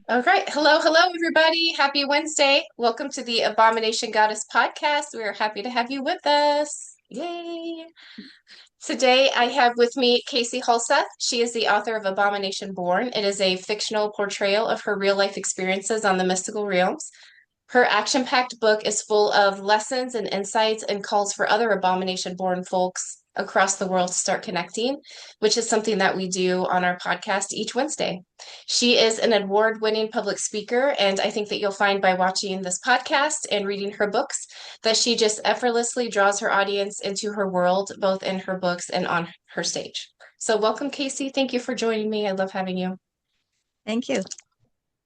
All right. Hello, everybody. Happy Wednesday. Welcome to the Abomination Goddess podcast. We're happy to have you with us. Yay. Today, I have with me Casie Halseth. She is the author of Abomination Born. It is a fictional portrayal of her real life experiences on the mystical realms. Her action-packed book is full of lessons and insights and calls for other abomination-born folks across the world to start connecting, which is something that we do on our podcast each Wednesday. She is an award-winning public speaker, and I think that you'll find by watching this podcast and reading her books that she just effortlessly draws her audience into her world, both in her books and on her stage. So welcome, Casie. Thank you for joining me. I love having you. Thank you.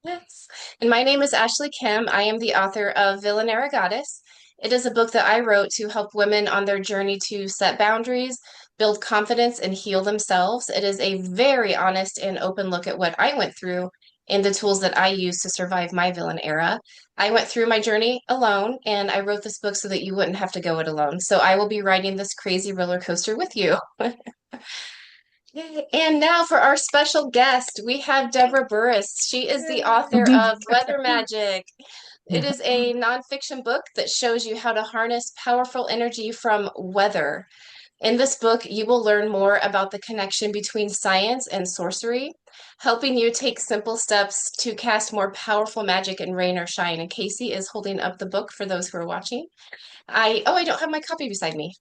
Yes. And my name is Ashley Kim. I am the author of Villanera Goddess. It is a book that I wrote to help women on their journey to set boundaries, build confidence, and heal themselves. It is a very honest and open look at what I went through and the tools that I used to survive my villain era. I went through my journey alone, and I wrote this book so that you wouldn't have to go it alone. So I will be riding this crazy roller coaster with you. Yay. And now for our special guest, we have Debra Burris. She is the author Mhm. of Weather Magic. It is a nonfiction book that shows you how to harness powerful energy from weather. In this book, you will learn more about the connection between science and sorcery, helping you take simple steps to cast more powerful magic in rain or shine. And Casie is holding up the book for those who are watching. I don't have my copy beside me.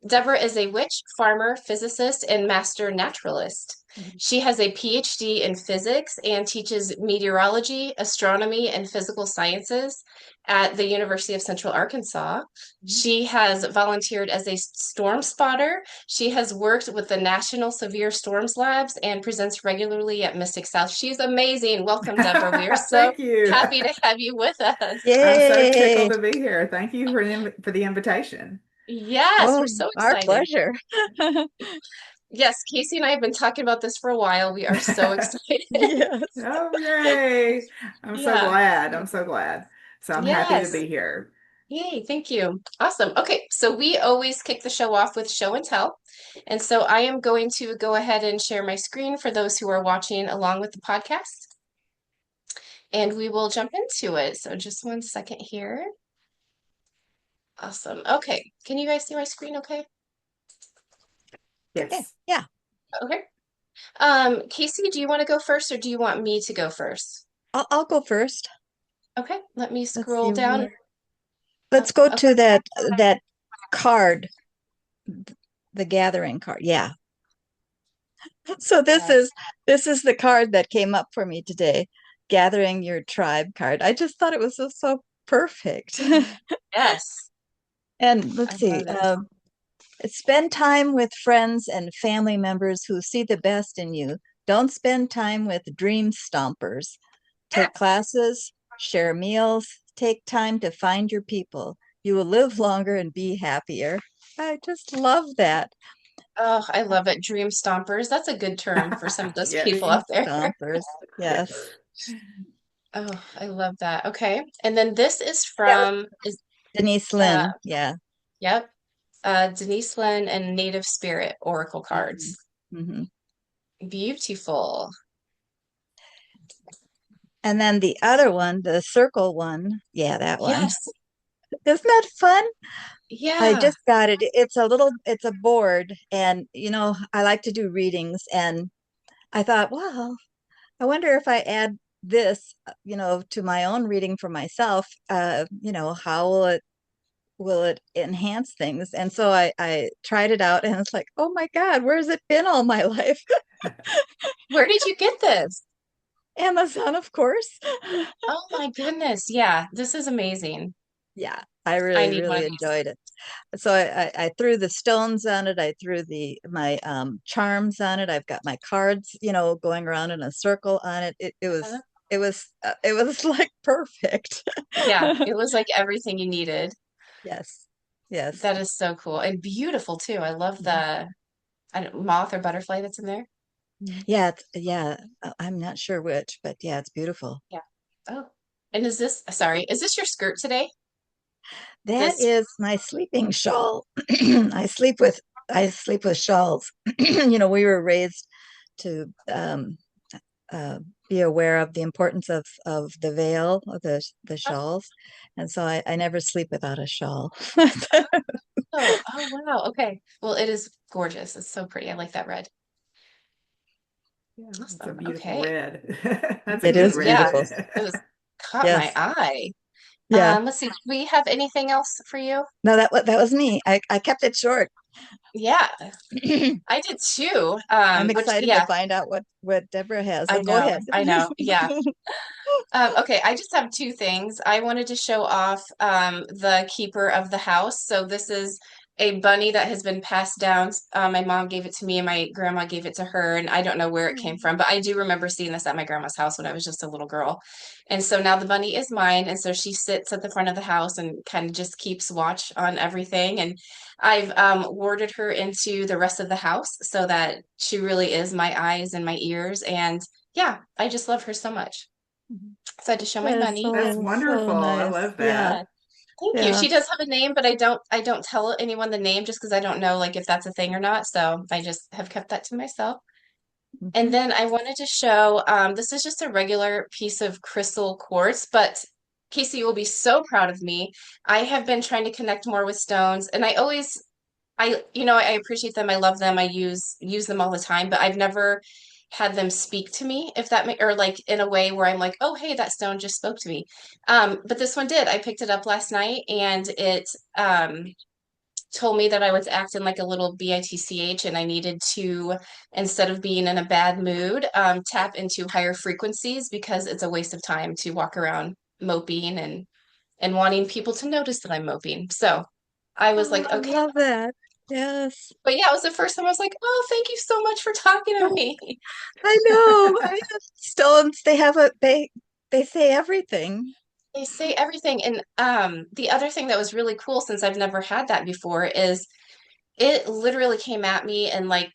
Deborah is a witch, farmer, physicist, and master naturalist. She has a PhD in physics and teaches meteorology, astronomy, and physical sciences at the University of Central Arkansas. She has volunteered as a storm spotter. She has worked with the National Severe Storms Labs and presents regularly at Mystic South. She's amazing. Welcome, Deborah. We are so Thank you. happy to have you with us. I'm so tickled Yay. to be here. Thank you for the invitation. Yes, we're Oh, so our excited. pleasure. Yes, Casie and I have been talking about this for a while. We are so excited. Yes. Oh, yay. I'm so Yeah. glad. I'm so glad. So I'm happy to Yes. be here. Yay. Thank you. Awesome. Okay. So we always kick the show off with show and tell. And so I am going to go ahead and share my screen for those who are watching along with the podcast, and we will jump into it. So just one second here. Awesome. Okay. Can you guys see my screen okay? Okay. Yes. Yeah. Okay. Casie, do you want to go first or do you want me to go first? I'll go first. Okay. Let me Let's scroll see down. where. Let's go Okay. to that card, the gathering card. Yeah. So this is the card that came up for me today, gathering your tribe card. I just thought it was so perfect. Yes. And I let's see. love it. Spend time with friends and family members who see the best in you. Don't spend time with dream stompers. Take classes, share meals, take time to find your people. You will live longer and be happier. I just love that. Oh, I love it. Dream stompers. That's a good term for some of those Yes. people Dream out there. stompers. Yes. Oh, I love that. Okay. And then this is Yeah, from is Denise uh Lynn. Yeah. yep. Denise Lynn and Native Spirit Oracle Mhm. cards. Mhm. Beautiful. And then the other one, the circle one. Yeah, that one. Yes. Isn't that fun? I Yeah. just got it. It's a board, and I like to do readings, and I thought, well, I wonder if I add this, to my own reading for myself, how will it enhance things? And so I tried it out, and it's like, oh my God, where's it been all my life? Where did you get this? Amazon, of course. Oh my goodness. Yeah, this is amazing. Yeah, I I really, need one of really these. enjoyed it. So I threw the stones on it. I threw the my charms on it. I've got my cards, going around in a circle on it. It was like perfect. Yeah, it was like everything you needed. Yes. Yes. That is so cool and beautiful too. I love Mhm. the moth or butterfly that's in there. Yeah. I'm not sure which, but yeah, it's beautiful. Yeah. Oh, and is this your skirt today? That This, is my sleeping shawl. I sleep with shawls. We were raised to be aware of the importance of the veil, of the shawls. And so I never sleep without a shawl. Oh, wow. Okay. Well, it is gorgeous. It's so pretty. I like that red. Yeah, it's a Awesome. beautiful Okay. red. That's a It It good is is, yeah. beautiful. red. It was caught my Yes. eye. Yeah. Let's see. Do we have anything else for you? No, that was me. I kept it short. Yeah, I'm I did too. Which, excited to yeah, find out what Deborah has. I So go know. ahead. I know. Yeah. Okay, I just have two things. I wanted to show off the keeper of the house. So this is a bunny that has been passed down. My mom gave it to me and my grandma gave it to her, and I don't know where it came from, but I do remember seeing this at my grandma's house when I was just a little girl. And so now the bunny is mine, and so she sits at the front of the house and kind of just keeps watch on everything. And I've warded her into the rest of the house so that she really is my eyes and my ears. And yeah, I just love her so much. So I had to show my That is bunny. That's so wonderful. I nice. love Yeah. that. Yeah, thank you. Yeah. She does have a name, but I don't tell anyone the name just because I don't know like if that's a thing or not. So I just have kept that to myself. And Mhm. then I wanted to show this is just a regular piece of crystal quartz, but Casey will be so proud of me. I have been trying to connect more with stones, and I appreciate them. I love them. I use them all the time, but I've never had them speak to me, if that or like in a way where I'm like, oh, hey, that stone just spoke to me. But this one did. I picked it up last night and it told me that I was acting like a little bitch and I needed to, instead of being in a bad mood, tap into higher frequencies because it's a waste of time to walk around moping and wanting people to notice that I'm moping. So I was Oh, like, I okay. love that. Yes. But yeah, it was the first time I was like, oh, thank you so much for talking to me. I know. I have stones. They say everything. They say everything. And the other thing that was really cool since I've never had that before is it literally came at me in like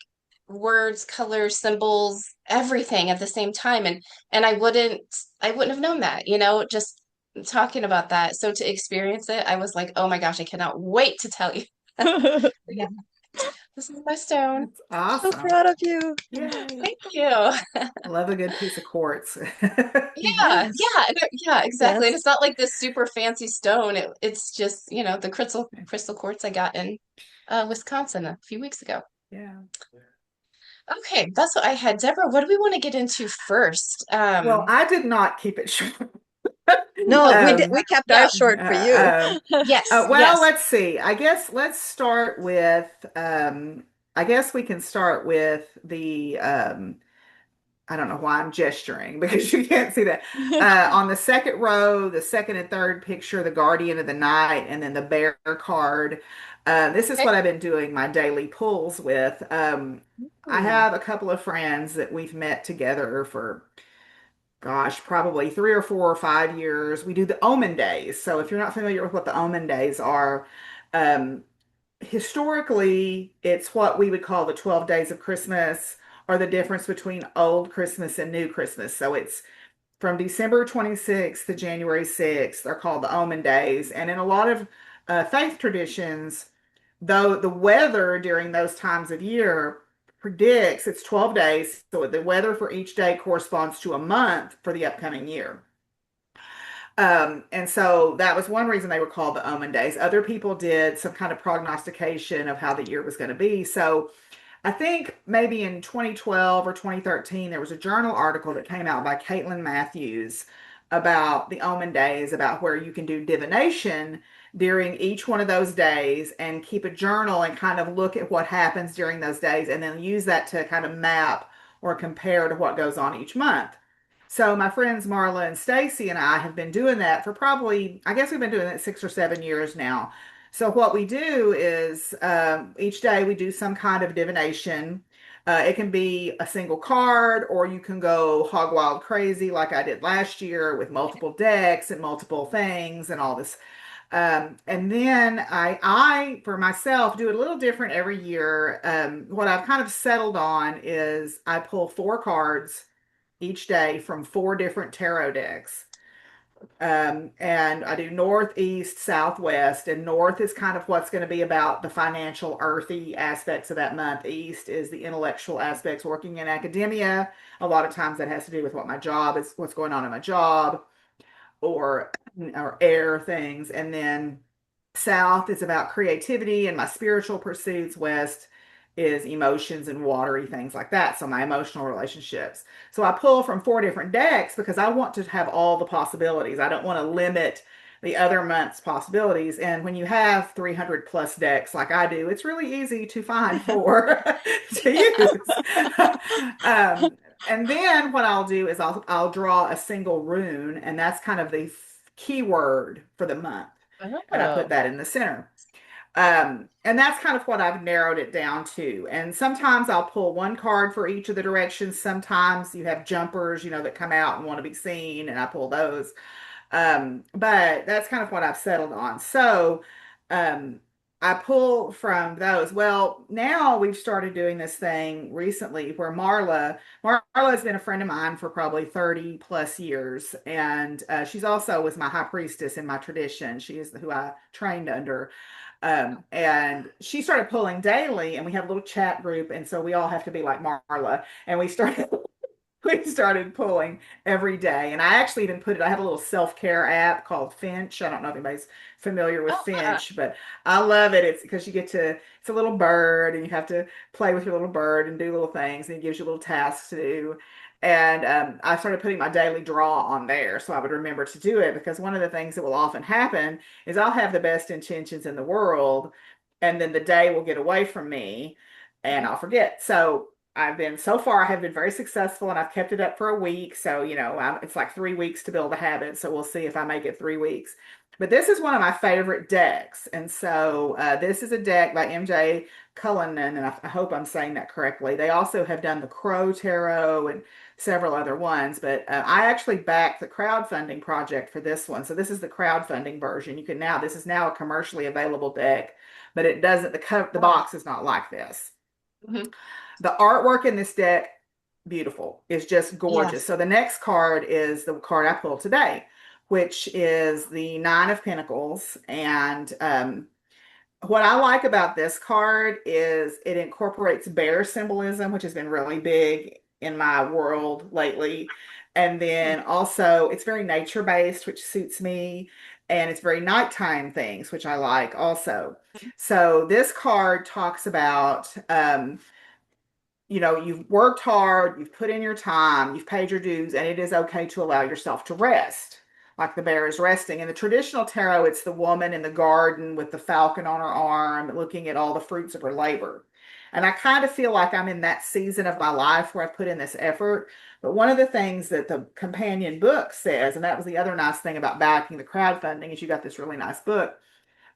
words, colors, symbols, everything at the same time. And I wouldn't have known that, just talking about that. So to experience it, I was like, oh my gosh, I cannot wait to tell you. Yeah, this is my stone. That's So awesome. proud of you. Yay. Thank you. I love a good piece of quartz. Yeah, Yes. yeah, yeah, exactly. And Yes. it's not like this super fancy stone. It's just, the crystal quartz I got in Wisconsin a few weeks ago. Yeah. Okay, that's what I had. Deborah, what do we want to get into first? Well, I did not keep it short. No, Oh, we kept yeah. ours short for you. Yes, well, yes. let's see. I guess let's start with, I guess we can start with the, I don't know why I'm gesturing because you can't see that. On the second row, the second and third picture, the Guardian of the Night, and then the Bear card. This is Okay. what I've been doing my daily pulls with. I Ooh. have a couple of friends that we've met together for, gosh, probably 3 or 4 or 5 years. We do the Omen Days. So if you're not familiar with what the Omen Days are, um, historically, it's what we would call the 12 days of Christmas, or the difference between old Christmas and new Christmas. So it's from December 26th to January 6th. They're called the Omen Days. And in a lot of faith traditions, though the weather during those times of year predicts it's 12 days, so the weather for each day corresponds to a month for the upcoming year. And so that was one reason they were called the Omen Days. Other people did some kind of prognostication of how the year was going to be. So I think maybe in 2012 or 2013, there was a journal article that came out by Caitlin Matthews about the Omen Days, about where you can do divination during each one of those days and keep a journal and kind of look at what happens during those days and then use that to kind of map or compare to what goes on each month. So my friends Marla and Stacy and I have been doing that for probably, I guess we've been doing it 6 or 7 years now. So what we do is each day we do some kind of divination. It can be a single card, or you can go hog wild crazy like I did last year with multiple decks and multiple things and all this. And then I, for myself, do it a little different every year. What I've kind of settled on is I pull 4 cards each day from 4 different tarot decks. And I do north, east, southwest, and north is kind of what's going to be about the financial, earthy aspects of that month. East is the intellectual aspects, working in academia. A lot of times that has to do with what my job is, what's going on in my job, or air things. And then south is about creativity and my spiritual pursuits. West is emotions and watery things like that. So my emotional relationships. So I pull from four different decks because I want to have all the possibilities. I don't want to limit the other month's possibilities. And when you have 300 plus decks like I do, it's really easy to find four to use. um, and then what I'll do is I'll draw a single rune, and that's kind of the keyword for the month. And I put Oh. that in the center. And that's kind of what I've narrowed it down to. And sometimes I'll pull one card for each of the directions. Sometimes you have jumpers, that come out and want to be seen, and I pull those. But that's kind of what I've settled on. So, um, I pull from those. Well, now we've started doing this thing recently where Marla has been a friend of mine for probably 30 plus years. And she's also was my high priestess in my tradition. She is who I trained under. And she started pulling daily, and we have a little chat group. And so we all have to be like Marla. And we started we started pulling every day. And I actually even I have a little self-care app called Finch. I don't know if anybody's familiar with Oh, Finch, but I love it. It's because it's a little bird, and you have to play with your little bird and do little things, and it gives you little tasks to do. And I started putting my daily draw on there so I would remember to do it, because one of the things that will often happen is I'll have the best intentions in the world, and then the day will get away from me and I'll forget. So so far, I have been very successful, and I've kept it up for a week. So, it's like 3 weeks to build a habit. So we'll see if I make it 3 weeks. But this is one of my favorite decks. And so this is a deck by MJ Cullinan, and I hope I'm saying that correctly. They also have done the Crow Tarot and several other ones, but I actually backed the crowdfunding project for this one. So this is the crowdfunding version. This is now a commercially available deck, but it doesn't, the wow. box is not like this. Mhm. The artwork in this deck, beautiful. It's just gorgeous. Yes. So the next card is the card I pulled today, which is the Nine of Pentacles. And what I like about this card is it incorporates bear symbolism, which has been really big in my world lately. And then also it's very nature based, which suits me. And it's very nighttime things, which I like also. So this card talks about you've worked hard, you've put in your time, you've paid your dues, and it is okay to allow yourself to rest, like the bear is resting. In the traditional tarot, it's the woman in the garden with the falcon on her arm, looking at all the fruits of her labor. And I kind of feel like I'm in that season of my life where I've put in this effort. But one of the things that the companion book says, and that was the other nice thing about backing the crowdfunding, is you got this really nice book.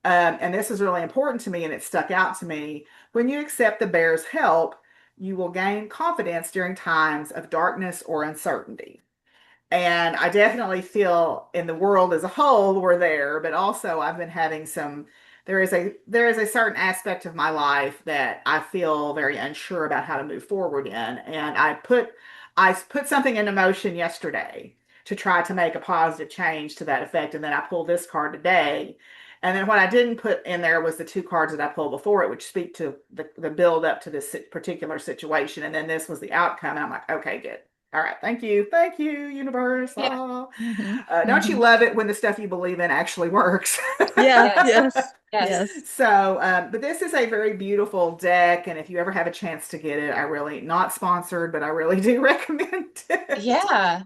And this is really important to me, and it stuck out to me. When you accept the bear's help, you will gain confidence during times of darkness or uncertainty. And I definitely feel in the world as a whole, we're there, but also I've been having there is a certain aspect of my life that I feel very unsure about how to move forward in. And I put something into motion yesterday to try to make a positive change to that effect. And then I pulled this card today. And then what I didn't put in there was the two cards that I pulled before it, which speak to the build up to this particular situation. And then this was the outcome. And I'm like, okay, good. All right. Thank you, universe. Yeah. Ah. Hmm. Don't you Hmm. love it when the stuff you believe in actually works? Yeah, Yes. yes, Yes. yes. So, but this is a very beautiful deck, and if you ever have a chance to get it, I really, not sponsored, but I really do recommend it. Yeah.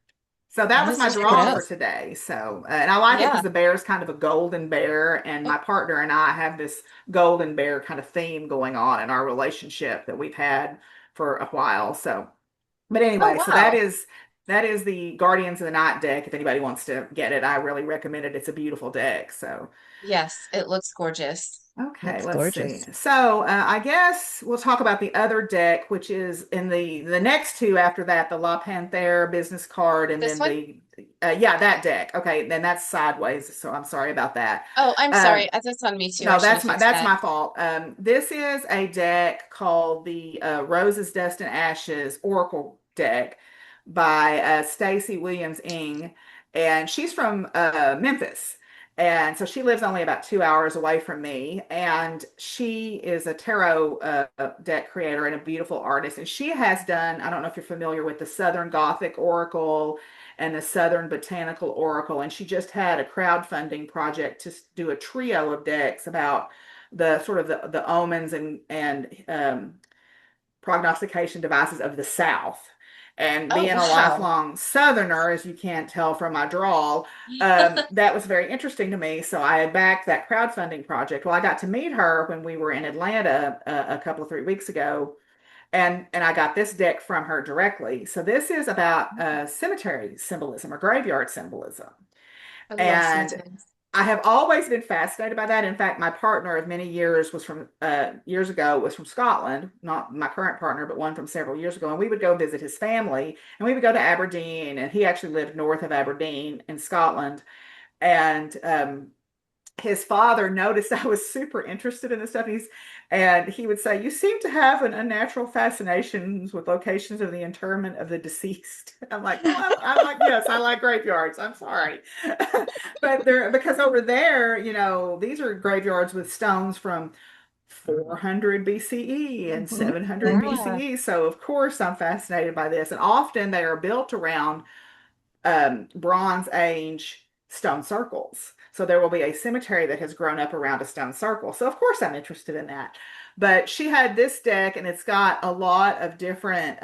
So that I'll was have my to check it draw out. for today. So, and I like it Yeah. because the bear is kind of a golden bear, and Oh, my partner and I have this golden bear kind of theme going on in our relationship that we've had for a while. So, but oh, anyway, so that wow. is that is the Guardians of the Night deck. If anybody wants to get it, I really recommend it. It's a beautiful deck. So, Yes, it looks gorgeous. okay, Looks let's see. gorgeous. So, I guess we'll talk about the other deck, which is in the next two after that, the La Panthère business card, and This then one? yeah, that deck. Okay, then that's sideways. So I'm sorry about that. Oh, I'm Um, sorry. That's on me too. I no, should have fixed that's that. my fault. This is a deck called the Roses, Dust, and Ashes Oracle deck by Stacy Williams Ing. and she's from Memphis. And so she lives only about 2 hours away from me. And she is a tarot deck creator and a beautiful artist. And she has done, I don't know if you're familiar with the Southern Gothic Oracle and the Southern Botanical Oracle. And she just had a crowdfunding project to do a trio of decks about the sort of the omens and prognostication devices of the South. And Oh, being a wow. lifelong Southerner, as you can't tell from my drawl, that was very interesting to me. So I had backed that crowdfunding project. Well, I got to meet her when we were in Atlanta a couple of 3 weeks ago, and I got this deck from her directly. So this is about cemetery symbolism or graveyard symbolism. I love And cemeteries. I have always been fascinated by that. In fact, my partner of many years was from years ago was from Scotland, not my current partner, but one from several years ago. And we would go visit his family, and we would go to Aberdeen, and he actually lived north of Aberdeen in Scotland. And his father noticed I was super interested in this stuff. And he would say, "You seem to have an unnatural fascinations with locations of the interment of the deceased." I'm like, "Well, I'm like, yes, I like graveyards. I'm sorry." But there, because over there, these are graveyards with stones from 400 BCE and Mhm. 700 Yeah. BCE. So of course I'm fascinated by this. And often they are built around Bronze Age stone circles. So there will be a cemetery that has grown up around a stone circle. So of course I'm interested in that. But she had this deck, and it's got a lot of different,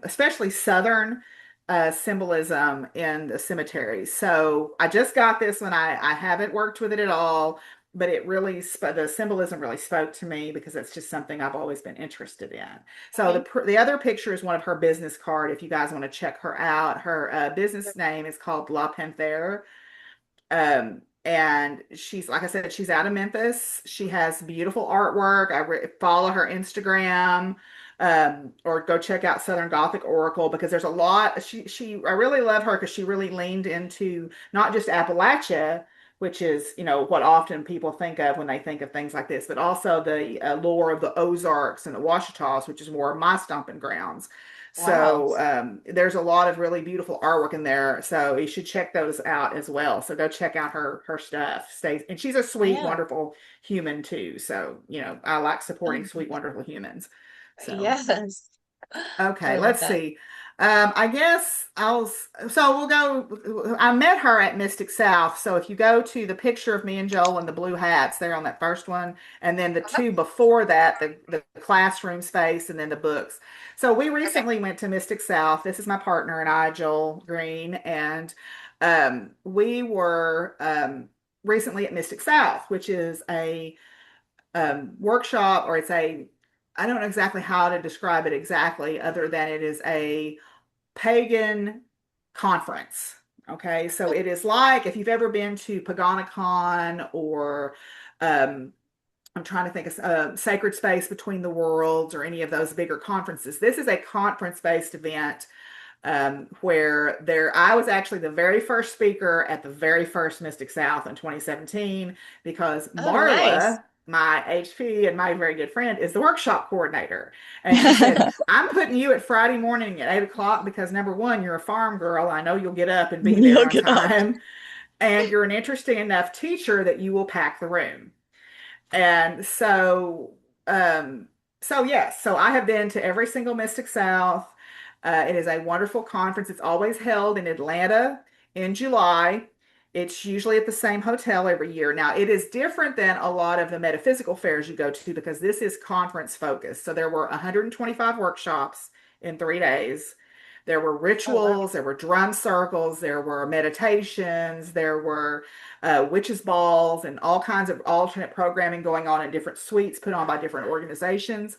especially Southern symbolism in the cemeteries. So I just got this one. I haven't worked with it at all, but it really the symbolism really spoke to me because it's just something I've always been interested in. So Okay. the other picture is one of her business card. If you guys want to check her out, her business name is called La Panthère. And she's, like I said, she's out of Memphis. She has beautiful artwork. Follow her Instagram, or go check out Southern Gothic Oracle because there's a lot. I really love her because she really leaned into not just Appalachia, which is, what often people think of when they think of things like this, but also the lore of the Ozarks and the Ouachitas, which is more my stomping grounds. Wow. So there's a lot of really beautiful artwork in there. So you should check those out as well. So go check out her stuff. And she's a sweet, Yeah. wonderful human too. So I like supporting sweet, wonderful humans. So Yes. I okay, love let's that. see. I guess so we'll go. I met her at Mystic South. So if you go to the picture of me and Joel in the blue hats there on that first one, and then the Uh-huh. two before that, the classroom space, and then the books. So we Okay. recently went to Mystic South. This is my partner and I, Joel Green, and we were recently at Mystic South, which is a workshop, or it's a, I don't know exactly how to describe it exactly, other than it is a pagan conference. Okay, so it is like if you've ever been to Paganicon or I'm trying to think of Sacred Space Between the Worlds or any of those bigger conferences. This is a conference-based event where I was actually the very first speaker at the very first Mystic South in 2017 because Oh, nice. Marla, my HP and my very good friend, is the workshop coordinator. And she said, "I'm putting you at Friday morning at 8 o'clock because number one, you're a farm girl. I know you'll get up and be there Look on it up. time. And you're an interesting enough teacher that you will pack the room." And um, so yes, so I have been to every single Mystic South. It is a wonderful conference. It's always held in Atlanta in July. It's usually at the same hotel every year. Now, it is different than a lot of the metaphysical fairs you go to because this is conference focused. So there were 125 workshops in 3 days. There were Oh, wow. rituals, there were drum circles, there were meditations, there were witches' balls, and all kinds of alternate programming going on in different suites put on by different organizations.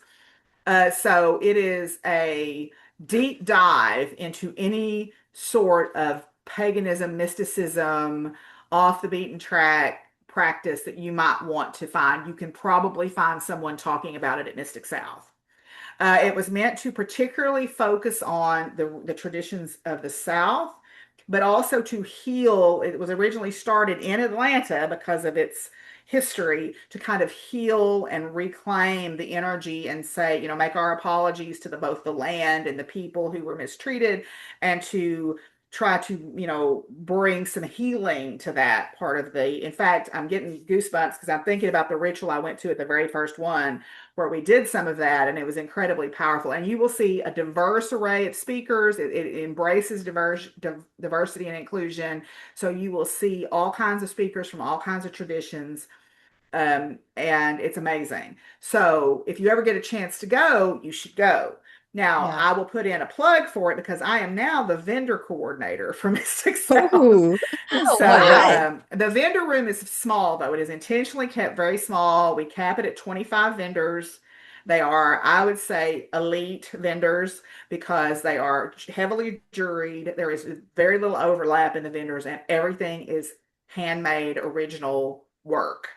So it is a deep dive into any sort of paganism, mysticism, off the beaten track practice that you might want to find. You can probably find someone talking about it at Mystic South. It was meant to particularly focus on the traditions of the South, but also to heal. It was originally started in Atlanta because of its history to kind of heal and reclaim the energy and say, make our apologies to both the land and the people who were mistreated, and to try to, bring some healing to that part of in fact, I'm getting goosebumps because I'm thinking about the ritual I went to at the very first one where we did some of that, and it was incredibly powerful. And you will see a diverse array of speakers. It embraces diversity and inclusion. So you will see all kinds of speakers from all kinds of traditions. And it's amazing. So if you ever get a chance to go, you should go. Now, Yeah. I will put in a plug for it because I am now the vendor coordinator for Mystic South. Oh, Oh, all So wow. right. the vendor room is small, though. It is intentionally kept very small. We cap it at 25 vendors. They are, I would say, elite vendors because they are heavily juried. There is very little overlap in the vendors, and everything is handmade, original work.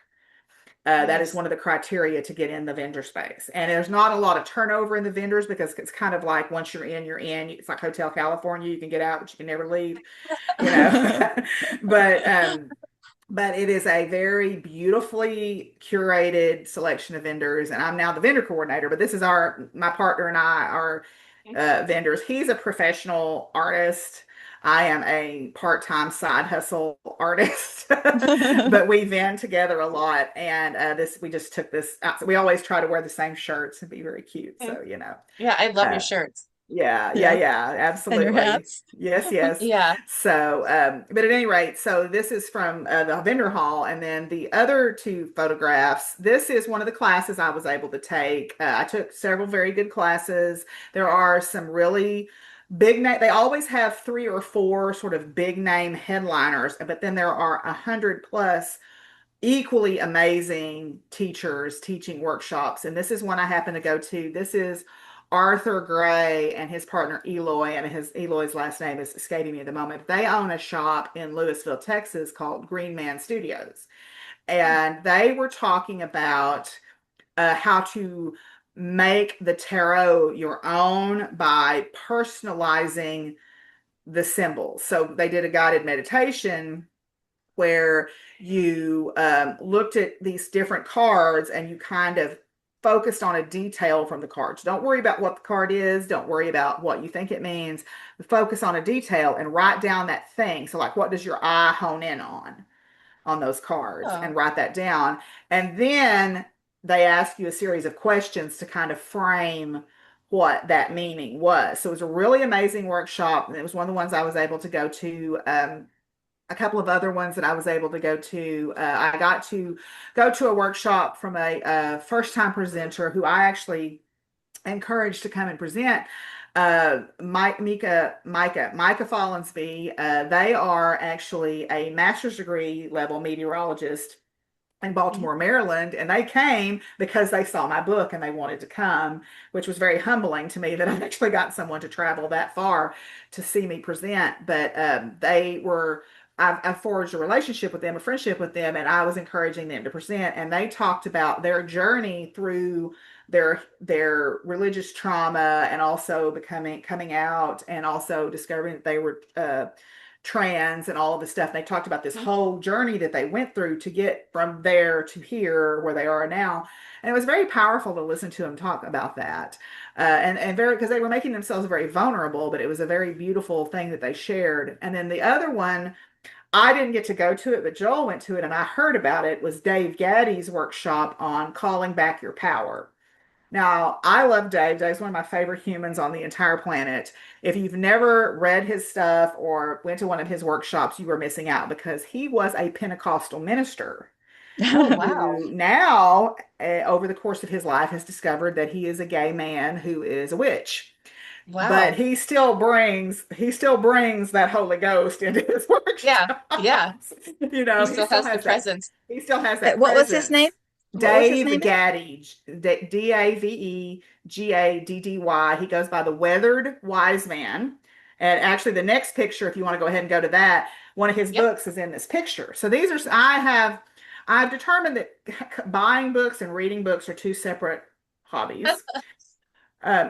That is Nice. one of the criteria to get in the vendor space. And there's not a lot of turnover in the vendors because it's kind of like once you're in, you're in. It's like Hotel California. You can get out, but you can never leave, you know. but but it is a very beautifully curated selection of vendors, and I'm now the vendor coordinator. But this is my partner and I are vendors. He's a professional artist. I am a part-time side hustle artist, but we vend together a lot. And this, we just took this out. So we always try to wear the same shirts and be very cute. So, Yeah, I love your uh, shirts. yeah, yeah, Yeah. yeah, And your absolutely. hats. Yes, yes. Yeah. So, but at any rate, so this is from the vendor hall, and then the other two photographs. This is one of the classes I was able to take. I took several very good classes. There are some really big name. They always have three or four sort of big name headliners, but then there are 100 plus equally amazing teachers teaching workshops. And this is one I happen to go to. This is Arthur Gray and his partner Eloy, and Eloy's last name is escaping me at the moment. They own a shop in Lewisville, Texas called Green Man Studios. And they were talking about how to make the tarot your own by personalizing the symbols. So they did a guided meditation where you looked at these different cards and you kind of focused on a detail from the cards. Don't worry about what the card is. Don't worry about what you think it means. Focus on a detail and write down that thing. So, like, what does your eye hone in on those cards? Oh, And write that down. And then they ask you a series of questions to kind of frame what that meaning was. So it was a really amazing workshop. And it was one of the ones I was able to go to. A couple of other ones that I was able to go to. I got to go to a workshop from a first time presenter who I actually encouraged to come and present. Micah Follensby. They are actually a master's degree level meteorologist in Baltimore, Maryland, and they came because they saw my book and they wanted to come, which was very humbling to me that I've actually got someone to travel that far to see me present. But I forged a relationship with them, a friendship with them, and I was encouraging them to present. And they talked about their journey through their religious trauma and also coming out and also discovering that they were trans and all of this stuff. They talked about this whole journey that they went through to get from there to here where they are now. And it was very powerful to listen to them talk about that. And very, because they were making themselves very vulnerable, but it was a very beautiful thing that they shared. And then the other one, I didn't get to go to it, but Joel went to it and I heard about it, was Dave Gaddy's workshop on calling back your power. Now, I love Dave. Dave's one of my favorite humans on the entire planet. If you've never read his stuff or went to one of his workshops, you were missing out because he was a Pentecostal minister oh, wow. who now, over the course of his life, has discovered that he is a gay man who is a witch. But Wow. he still brings that Holy Ghost into his Yeah. Yeah. workshops. He He still still has the has that. presence. He still has that What was his name? presence. What was his Dave name? Gaddy, Davegaddy. He goes by the Weathered Wise Man. And actually, the next picture, if you want to go ahead and go to that, one of his Yep. books is in this picture. So I've determined that buying books and reading books are two separate hobbies.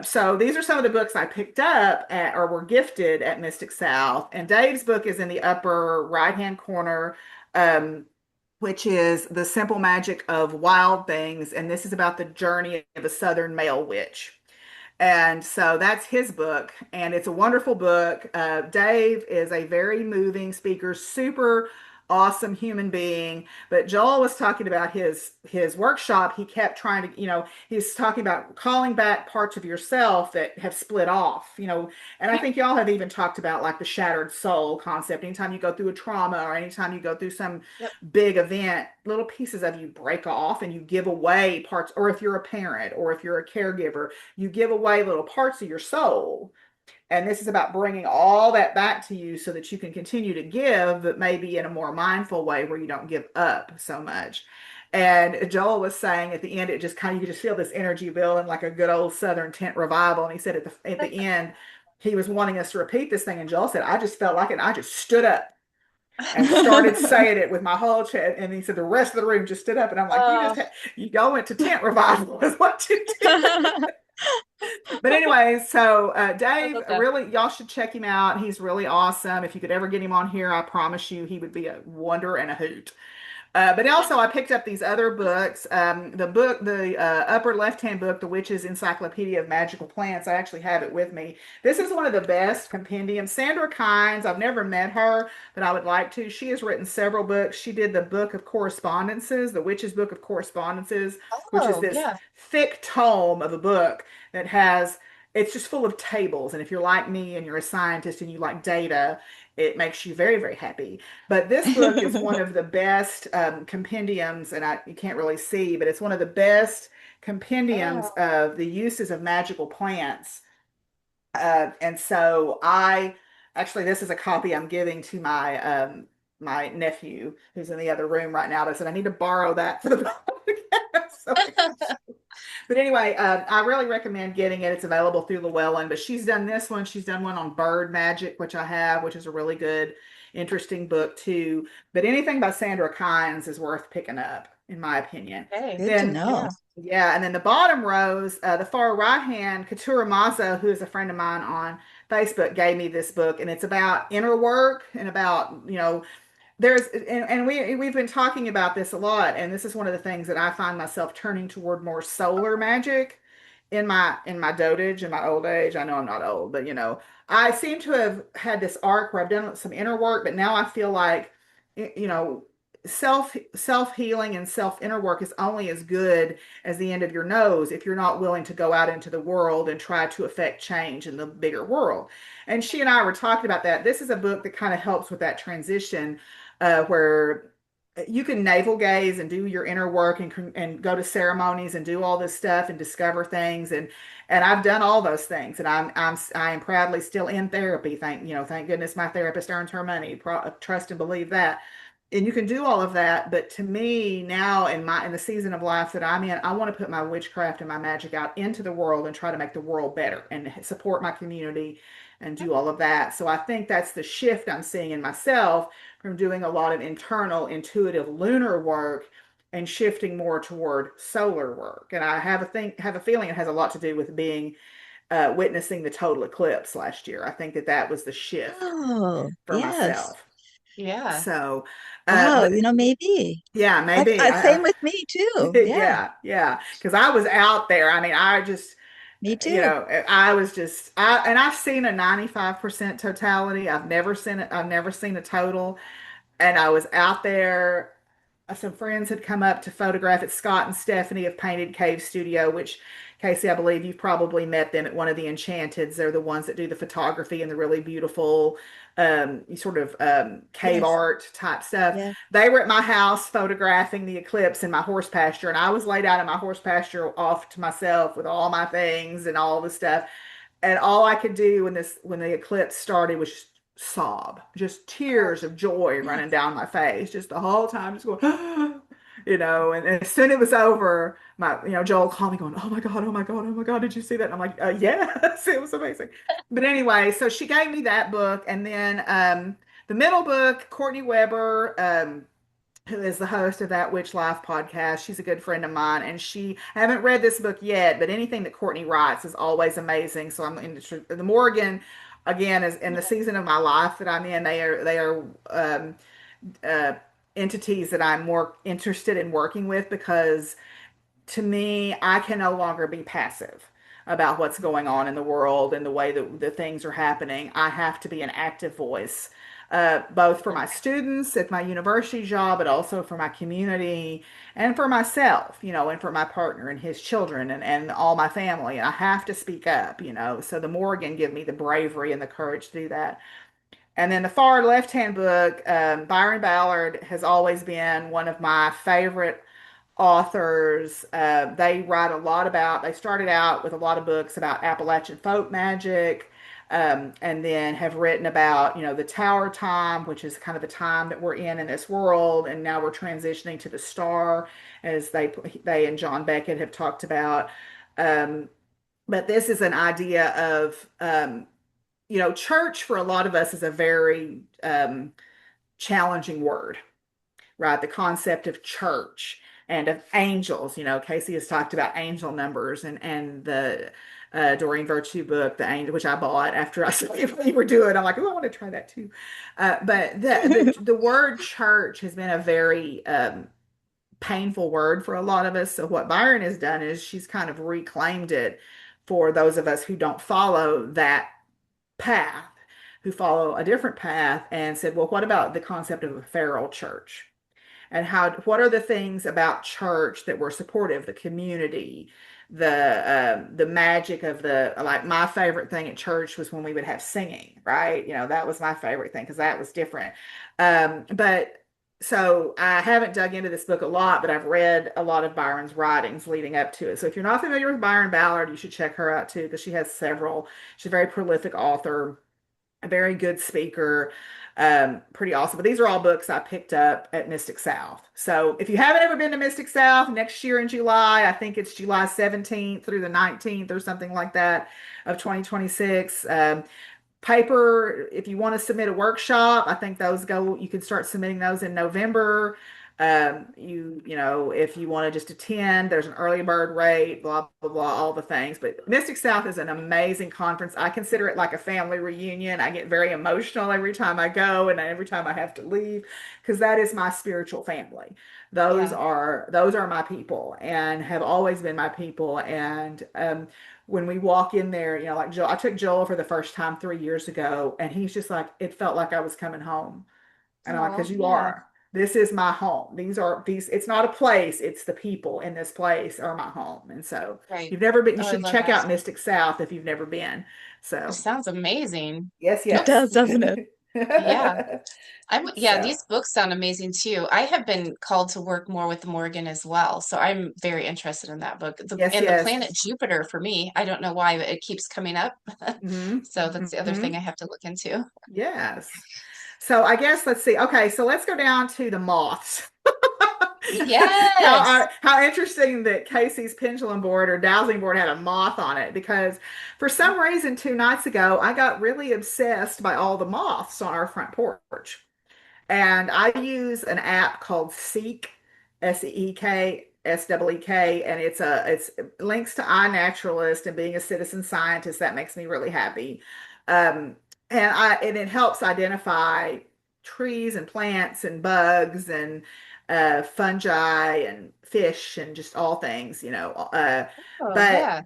So these are some of the books I picked up or were gifted at Mystic South. And Dave's book is in the upper right-hand corner, um, which is The Simple Magic of Wild Things. And this is about the journey of a Southern male witch. And so that's his book, and it's a wonderful book. Dave is a very moving speaker, super awesome human being. But Joel was talking about his workshop. He kept trying to, he's talking about calling back parts of yourself that have split off, and I think y'all have even talked about like the shattered soul concept. Anytime you go through a trauma or anytime you go through some Yep. big event, little pieces of you break off and you give away parts, or if you're a parent or if you're a caregiver, you give away little parts of your soul. And this is about bringing all that back to you so that you can continue to give, but maybe in a more mindful way where you don't give up so much. And Joel was saying at the end, it just kind of, you just feel this energy building like a good old Southern tent revival. And he said at the end, he was wanting us to repeat this thing. And Joel said, I just felt like it. And I just stood up and started saying it with my whole chest. And he said, the rest of the room just stood up. And I'm like, Oh, y'all went to tent revival is what you did. But anyway, so I Dave, love that. really, y'all should check him out. He's really awesome. If you could ever get him on here, I promise you he would be a wonder and a hoot. But also, I picked up these other books. The upper left-hand book, The Witch's Encyclopedia of Magical Plants. I actually have it with me. This is one of the best compendiums. Sandra Kynes, I've never met her, but I would like to. She has written several books. She did the Book of Correspondences, The Witch's Book of Correspondences, which is Oh, this yeah. thick tome of a book that has, it's just full of tables. And if you're like me and you're a scientist and you like data, it makes you very, very happy. But this book is one of the best compendiums, and you can't really see, but it's one of the best compendiums Oh. of the uses of magical plants. And so actually, this is a copy I'm giving to my nephew who's in the other room right now. I said I need to borrow that for the podcast. So but anyway, I really recommend getting it. It's available through Llewellyn, but she's done this one. She's done one on bird magic, which I have, which is a really good, interesting book too. But anything by Sandra Kynes is worth picking up, in my opinion. Okay. Good to Then, know. Yeah. yeah, and then the bottom rows, the far right hand, Katura Mazo, who is a friend of mine on Facebook, gave me this book, and it's about inner work and about, there's and we've been talking about this a lot, and this is one of the things that I find myself turning toward more solar magic in my dotage in my old age. I know I'm not old, but I seem to have had this arc where I've done some inner work, but now I feel like you know self healing and self inner work is only as good as the end of your nose if you're not willing to go out into the world and try to affect change in the bigger world. And she and I were talking about that. This is a book that kind of helps with that transition, where you can navel gaze and do your inner work and go to ceremonies and do all this stuff and discover things, and I've done all those things, and I am proudly still in therapy. Thank goodness my therapist earns her money. Trust and believe that. And you can do all of that, but to me now in the season of life that I'm in, I want to put my witchcraft and my magic out into the world and try to make the world better and support my community and do all of that. So I think that's the shift I'm seeing in myself from doing a lot of internal intuitive lunar work and shifting more toward solar work. And I have a feeling it has a lot to do with being witnessing the total eclipse last year. I think that was the shift Oh, for yes. myself. Yeah. So, Wow, but maybe. yeah, maybe Same with me too. Yeah, yeah, yeah, because I was out there. I mean, I just, me too. I was just, and I've seen a 95% totality. I've never seen a total. And I was out there. Some friends had come up to photograph it. Scott and Stephanie of Painted Cave Studio, which, Casie, I believe you've probably met them at one of the Enchanteds. They're the ones that do the photography and the really beautiful sort of cave Yes, art type stuff. yes. They were at my house photographing the eclipse in my horse pasture, and I was laid out in my horse pasture off to myself with all my things and all the stuff. And all I could do when the eclipse started was just sob, just Oh, tears of joy running Yes. down my face, just the whole time, just going, and as soon as it was over, Joel called me going, oh my God, oh my God, oh my God, did you see that? And I'm like, yes, it was amazing. But anyway, so she gave me that book. And then the middle book, Courtney Weber, who is the host of That Witch Life podcast. She's a good friend of mine, and I haven't read this book yet, but anything that Courtney writes is always amazing. So I'm interested. The Morgan, again, is in the yeah. season of my life that I'm in. They are uh, entities that I'm more interested in working with because to me, I can no longer be passive. about what's going on in the world and the way that the things are happening. I have to be an active voice, both for my students at my university job, but also for my community and for myself, and for my partner and his children and all my family. And I have to speak up, So the Morgan give me the bravery and the courage to do that. And then the far left-hand book, Byron Ballard has always been one of my favorite authors. They started out with a lot of books about Appalachian folk magic, and then have written about, the Tower time, which is kind of the time that we're in this world. And now we're transitioning to the star, as they and John Beckett have talked about. Um, but this is an idea of, church for a lot of us is a very challenging word, right? The concept of church and of angels. Casie has talked about angel numbers and the Doreen Virtue book, the angel, which I bought after I saw what you were doing. I'm like, oh, I want to try that too. But the word church has been a very painful word for a lot of us. So what Byron has done is she's kind of reclaimed it for those of us who don't follow that path, who follow a different path, and said, well, what about the concept of a feral church? And what are the things about church that were supportive, the community, the magic of like my favorite thing at church was when we would have singing, right? That was my favorite thing because that was different. But so I haven't dug into this book a lot, but I've read a lot of Byron's writings leading up to it. So if you're not familiar with Byron Ballard, you should check her out too, because she has several. She's a very prolific author, a very good speaker, pretty awesome. But these are all books I picked up at Mystic South. So if you haven't ever been to Mystic South, next year in July, I think it's July 17th through the 19th or something like that of 2026. Paper, if you want to submit a workshop, I think you can start submitting those in November. If you want to just attend, there's an early bird rate, blah, blah, blah, all the things. But Mystic South is an amazing conference. I consider it like a family reunion. I get very emotional every time I go and every time I have to leave, because that is my spiritual family. Yeah. Those are my people and have always been my people. And when we walk in there, like Joel, I took Joel for the first time 3 years ago, and he's just like, it felt like I was coming home. And I'm like, Oh, because you yeah. are. This is my home. It's not a place, it's the people in this place are my home. And so if Right. you've never been, you Oh, I should love check that. out Mystic South if you've never been. It So sounds amazing. yes, It Nope. does, yes. doesn't it? Yeah. Yeah, So these books sound amazing too. I have been called to work more with Morgan as well, so I'm very interested in that book. yes, And the planet yes. Jupiter for me, I don't know why, but it keeps coming up. Hmm. So that's the other Hmm. thing I have to look into. Yes. So I guess let's see. Okay, so let's go down to the moths. Yes. How interesting that Casey's pendulum board or dowsing board had a moth on it, because for some reason 2 nights ago I got really obsessed by all the moths on our front porch. And I use an app called Seek, Seek, and it's links to iNaturalist and being a citizen scientist. That makes me really happy. Um, and it helps identify trees and plants and bugs and fungi and fish and just all things, Oh, but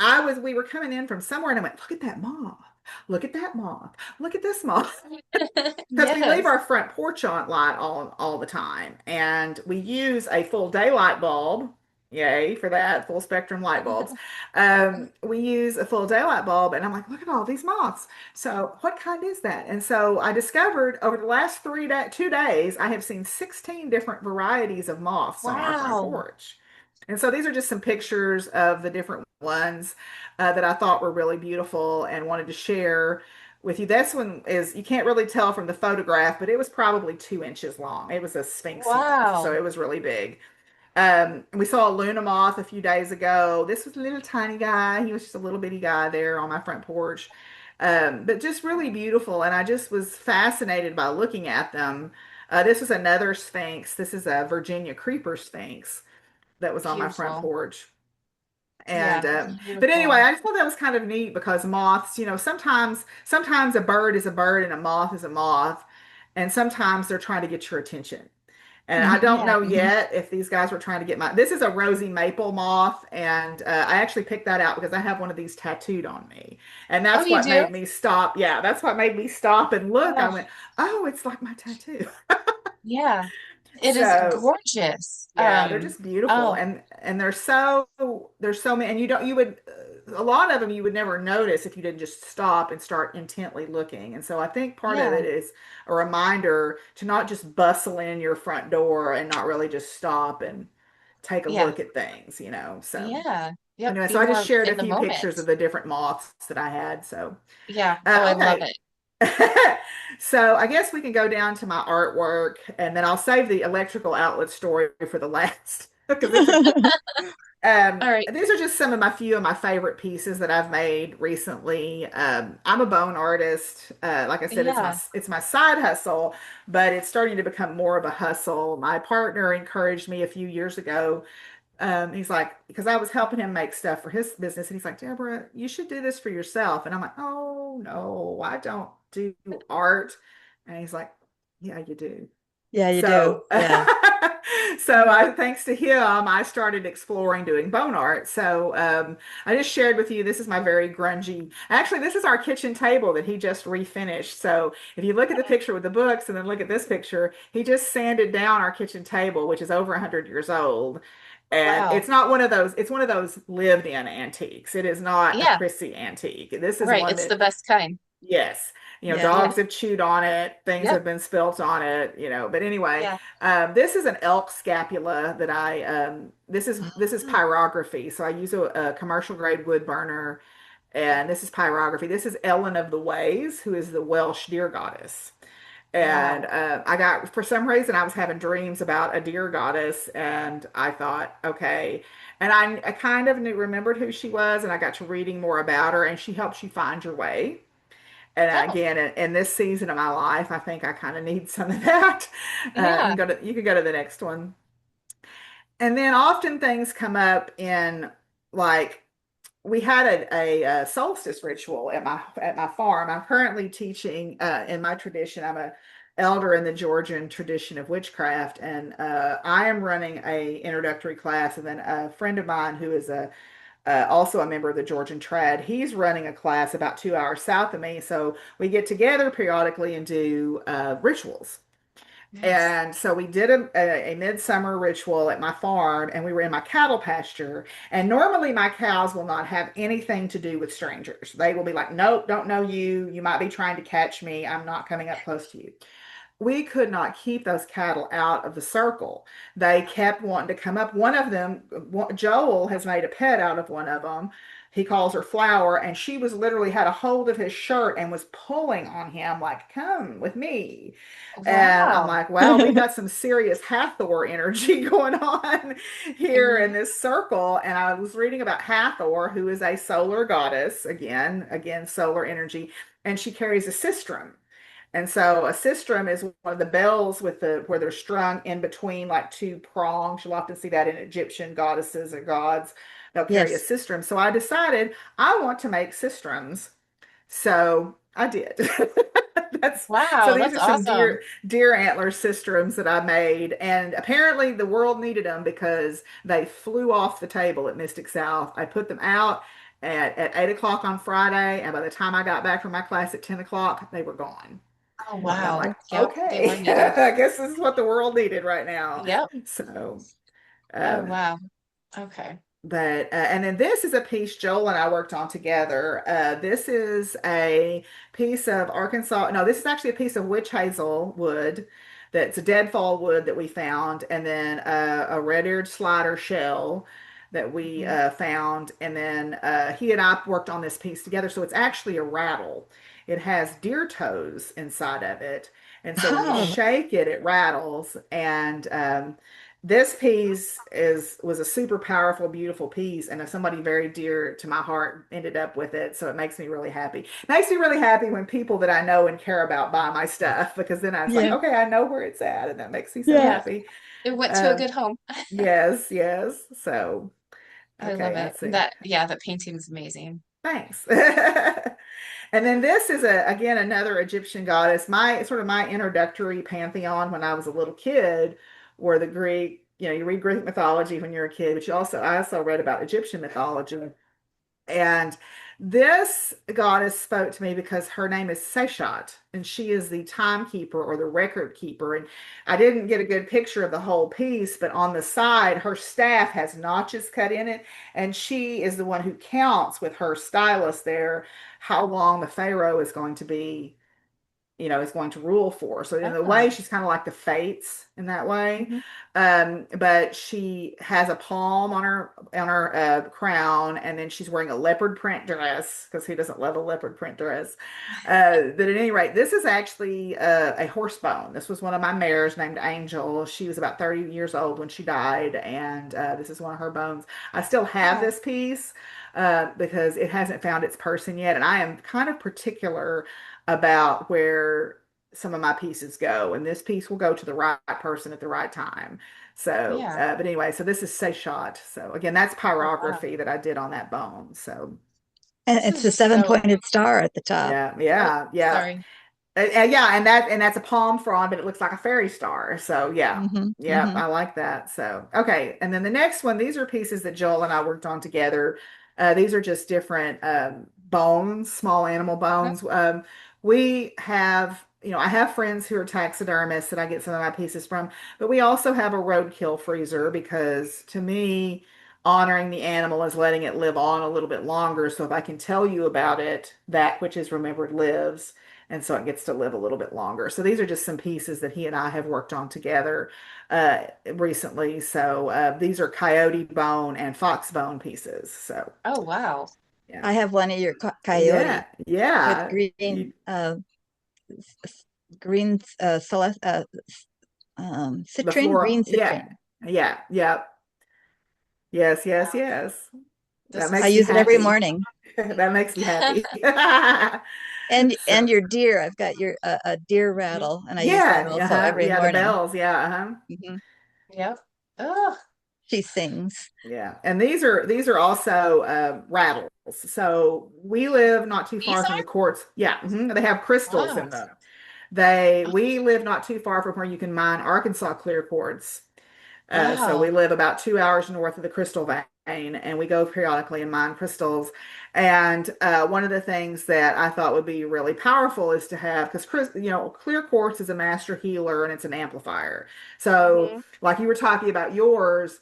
yeah. we were coming in from somewhere, and I went, look at that moth. Look at that moth. Look at this moth. Because we leave Yes. our front porch on light all the time, and we use a full daylight bulb. Yay for that, full spectrum light bulbs. We use a full daylight bulb, and I'm like, look at all these moths. So what kind is that? And so I discovered over the last 2 days, I have seen 16 different varieties of moths on our front Wow. porch. And so these are just some pictures of the different ones that I thought were really beautiful and wanted to share with you. This one is, you can't really tell from the photograph, but it was probably 2 inches long. It was a sphinx moth, so Wow. it was really big. We saw a Luna moth a few days ago. This was a little tiny guy. He was just a little bitty guy there on my front porch. But just really beautiful. And I just was fascinated by looking at them. This was another sphinx. This is a Virginia creeper sphinx that was on my front Beautiful. porch. And Yeah, but anyway, beautiful. I just thought that was kind of neat because moths, sometimes a bird is a bird and a moth is a moth, and sometimes they're trying to get your attention. And I don't Yeah. know yet if these guys were trying to get this is a rosy maple moth, and I actually picked that out because I have one of these tattooed on me. And Oh, that's you what do? made me stop. Yeah, that's what made me stop and look. I Oh, went, oh, it's like my tattoo. yeah. It is So gorgeous. yeah, they're just beautiful, Oh, and there's so many, and you would a lot of them you would never notice if you didn't just stop and start intently looking. And so I think part of yeah. it is a reminder to not just bustle in your front door and not really just stop and take a Yeah. look at things, you know. So Yeah. Yep. anyway, Be so I just more shared a in the few moment. pictures of the different moths that I had. So Yeah. Oh, I love okay. it. So I guess we can go down to my artwork, and then I'll save the electrical outlet story for the last because it's a All right. these are just some of my few of my favorite pieces that I've made recently. I'm a bone artist. Like I said, Yeah. it's my side hustle, but it's starting to become more of a hustle. My partner encouraged me a few years ago. He's like, because I was helping him make stuff for his business, and he's like, Deborah, you should do this for yourself. And I'm like, oh no, I don't do art. And he's like, yeah, you do. Yeah, you do. So, Yeah. thanks to him, I started exploring doing bone art. So, I just shared with you, this is my very grungy, actually, this is our kitchen table that he just refinished. So if you look at the picture with the books and then look at this picture, he just sanded down our kitchen table, which is over 100 years old. And Wow. it's not one of those, it's one of those lived in antiques. It is not a Yeah. prissy antique. This is Right. one It's the that, best kind. yes, Yeah. Yeah. dogs have chewed on it, things Yep. have been spilt on it, but anyway, Yeah. this is an elk scapula that this is Oh, pyrography. So I use a commercial grade wood burner, Yep. and this is pyrography. This is Ellen of the Ways, who is the Welsh deer goddess. And Wow. I got, for some reason, I was having dreams about a deer goddess, and I thought, okay. And I kind of remembered who she was, and I got to reading more about her, and she helps you find your way. And Oh, again, in this season of my life, I think I kind of need some of that. yeah. You can go to the next one. And then often things come up in, like, we had a solstice ritual at my farm. I'm currently teaching in my tradition. I'm a elder in the Georgian tradition of witchcraft, and I am running a introductory class. And then a friend of mine who is also a member of the Georgian Trad, he's running a class about 2 hours south of me. So we get together periodically and do rituals. Nice. And so we did a midsummer ritual at my farm, and we were in my cattle pasture. And normally my cows will not have anything to do with strangers. They will be like, nope, don't know you. You might be trying to catch me. I'm not coming up close to you. We could not keep those cattle out of the circle. They kept wanting to come up. One of them, Joel, has made a pet out of one of them. He calls her Flower, and she was literally had a hold of his shirt and was pulling on him like, come with me. And I'm Wow. like, wow, we've got some serious Hathor energy going on here in Yeah. this circle. And I was reading about Hathor, who is a solar goddess, again, solar energy, and she carries a sistrum. And so a sistrum is one of the bells with the where they're strung in between like two prongs. You'll often see that in Egyptian goddesses or gods. They'll carry a yes. sistrum. So I decided I want to make sistrums. So I did. That's so Wow. these That's are some awesome. deer antler sistrums that I made, and apparently the world needed them because they flew off the table at Mystic South. I put them out at 8 o'clock on Friday, and by the time I got back from my class at 10 o'clock, they were gone. Oh, And I'm wow. like, Yep. They okay, were needed. I guess this is what the world needed right now. Yep. So, Oh, um, wow. Okay. but and then this is a piece Joel and I worked on together. This is a piece of Arkansas. No, this is actually a piece of witch hazel wood that's a deadfall wood that we found, and then a red-eared slider shell that we Mhm. found, and then he and I worked on this piece together. So it's actually a rattle. It has deer toes inside of it, and so when you Oh, shake it, it rattles. And this piece is was a super powerful, beautiful piece, and somebody very dear to my heart ended up with it. So it makes me really happy. It makes me really happy when people that I know and care about buy my stuff, because then I was like, yeah. okay, I know where it's at, and that makes me so Yeah. Yeah. happy. It went to a Um, good home. yes, yes. So I love okay, it. let's see. That, yeah, that painting's amazing. Thanks. And then this is again another Egyptian goddess. My introductory pantheon when I was a little kid where the Greek, you read Greek mythology when you're a kid, but I also read about Egyptian mythology. And this goddess spoke to me because her name is Seshat, and she is the timekeeper or the record keeper. And I didn't get a good picture of the whole piece, but on the side, her staff has notches cut in it, and she is the one who counts with her stylus there how long the pharaoh is going to be, is going to rule for. So in a way, Oh. she's kind of like the fates in that way. Hmm. But she has a palm on her crown, and then she's wearing a leopard print dress because who doesn't love a leopard print dress? But at any rate, this is actually a horse bone. This was one of my mares named Angel. She was about 30 years old when she died, and this is one of her bones. I still have Oh. this piece because it hasn't found its person yet, and I am kind of particular about where some of my pieces go, and this piece will go to the right person at the right time. So, Yeah. but anyway, so this is Seyshot. So again, that's Oh, wow. pyrography that I did on that bone. So And This it's is a just seven so. pointed star at the top. yeah, Oh, yeah, yeah. sorry. Yeah, and that's a palm frond, but it looks like a fairy star. So yeah, Hmm. yeah, Hmm. I like that. So okay, and then the next one, these are pieces that Joel and I worked on together. These are just different bones, small animal Mhm. bones. We have, I have friends who are taxidermists that I get some of my pieces from, but we also have a roadkill freezer because to me, honoring the animal is letting it live on a little bit longer. So if I can tell you about it, that which is remembered lives, and so it gets to live a little bit longer. So these are just some pieces that he and I have worked on together recently. So these are coyote bone and fox bone pieces. So Oh, wow. yeah, I have one of your yeah, coyote with yeah. green, You, green, the citrine, floor, green yeah, citrine. yeah, yeah. Yes, yes, Wow. yes. That This is I makes me use it every happy. morning. That makes me happy. And So your deer, I've got your a deer Mhm. rattle, and I use that yeah, also uh-huh. every Yeah, the morning. bells, yeah, uh-huh. Hmm. Yep. Oh, She sings. Yeah, and these are also rattles. So we live not too these far from the courts. Yeah, they have are? crystals Wow. in them. We live not too far from where you can mine Arkansas clear quartz. So we Wow. live about 2 hours north of the crystal vein, and we go periodically and mine crystals. And one of the things that I thought would be really powerful is to have, because clear quartz is a master healer and it's an amplifier. So, Hmm. like you were talking about yours,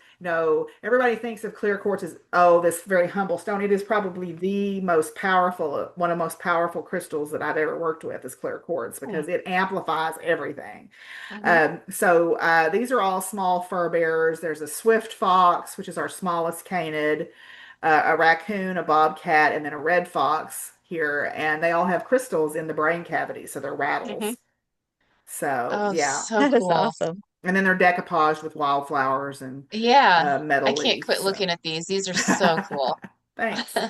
everybody thinks of clear quartz as, oh, this very humble stone. It is probably the most powerful, one of the most powerful crystals that I've ever worked with is clear quartz because it amplifies everything. Hmm. So these are all small fur bearers. There's a swift fox, which is our smallest canid, a raccoon, a bobcat, and then a red fox here. And they all have crystals in the brain cavity, so they're Hmm. rattles. So Oh, yeah. so That is cool. awesome. And then they're decoupaged with wildflowers and Yeah. I metal can't leaves. quit So looking at these. These are so cool. thanks.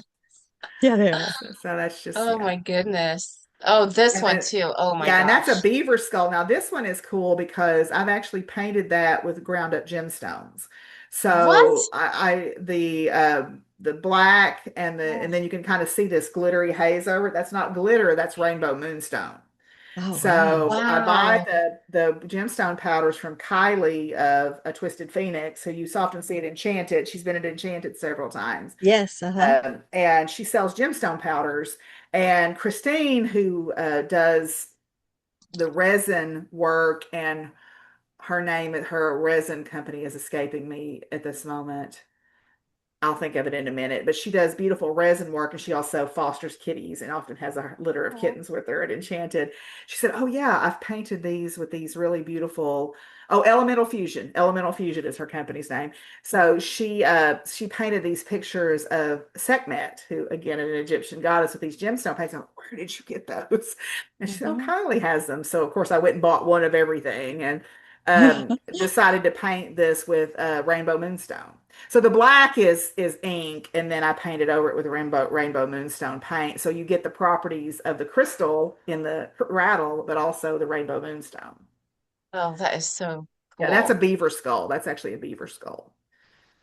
Yeah, they are. So that's just, Oh yeah. my goodness. Oh, this And one then, too. Oh my yeah, and that's a gosh. beaver skull. Now, this one is cool because I've actually painted that with ground up gemstones. What? So the black and Oh. then you can kind of see this glittery haze over it. That's not glitter, that's rainbow moonstone. Oh, wow. So I buy Wow. the gemstone powders from Kylie of A Twisted Phoenix, who you often see at Enchanted. She's been at Enchanted several times. Yes, uh-huh. And she sells gemstone powders. And Christine, who does the resin work, and her resin company is escaping me at this moment. I'll think of it in a minute, but she does beautiful resin work and she also fosters kitties and often has a litter of Oh. kittens with her at Enchanted. She said, "Oh yeah, I've painted these with these really beautiful, oh, Elemental Fusion. Elemental Fusion is her company's name." So she painted these pictures of Sekhmet, who again an Egyptian goddess with these gemstone paints. I'm like, "Where did you get those?" And she said, "Oh, Hmm. Kylie has them." So of course I went and bought one of everything and decided to paint this with rainbow moonstone. So the black is ink, and then I painted over it with rainbow moonstone paint. So you get the properties of the crystal in the rattle, but also the rainbow moonstone. Oh, that is so Yeah, that's a cool. beaver skull. That's actually a beaver skull.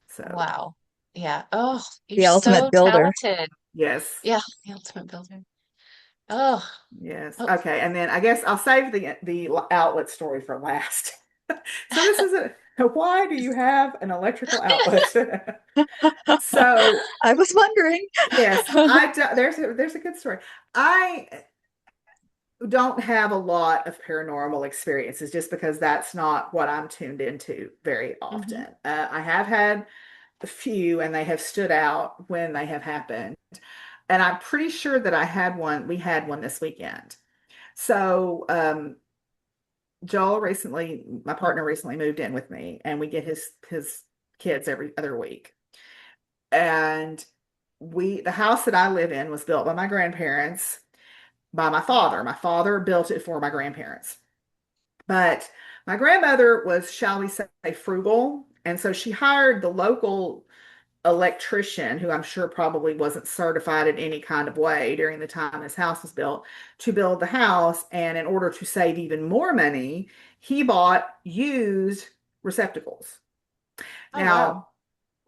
So Wow. Yeah. Oh, you're The ultimate so builder. talented. yes, Yeah, the ultimate builder. Oh, yes. oh. Okay, and then I guess I'll save the outlet story for last. So this is it. Why do you have an electrical outlet? So, I was wondering. yes, there's a good story. I don't have a lot of paranormal experiences just because that's not what I'm tuned into very Mhm. often. I have had a few and they have stood out when they have happened. And I'm pretty sure that we had one this weekend. So, Joel recently, my partner recently moved in with me, and we get his kids every other week. And the house that I live in was built by my grandparents, by my father. My father built it for my grandparents. But my grandmother was, shall we say, frugal. And so she hired the local electrician, who I'm sure probably wasn't certified in any kind of way during the time this house was built, to build the house. And in order to save even more money, he bought used receptacles. Oh, wow. Now,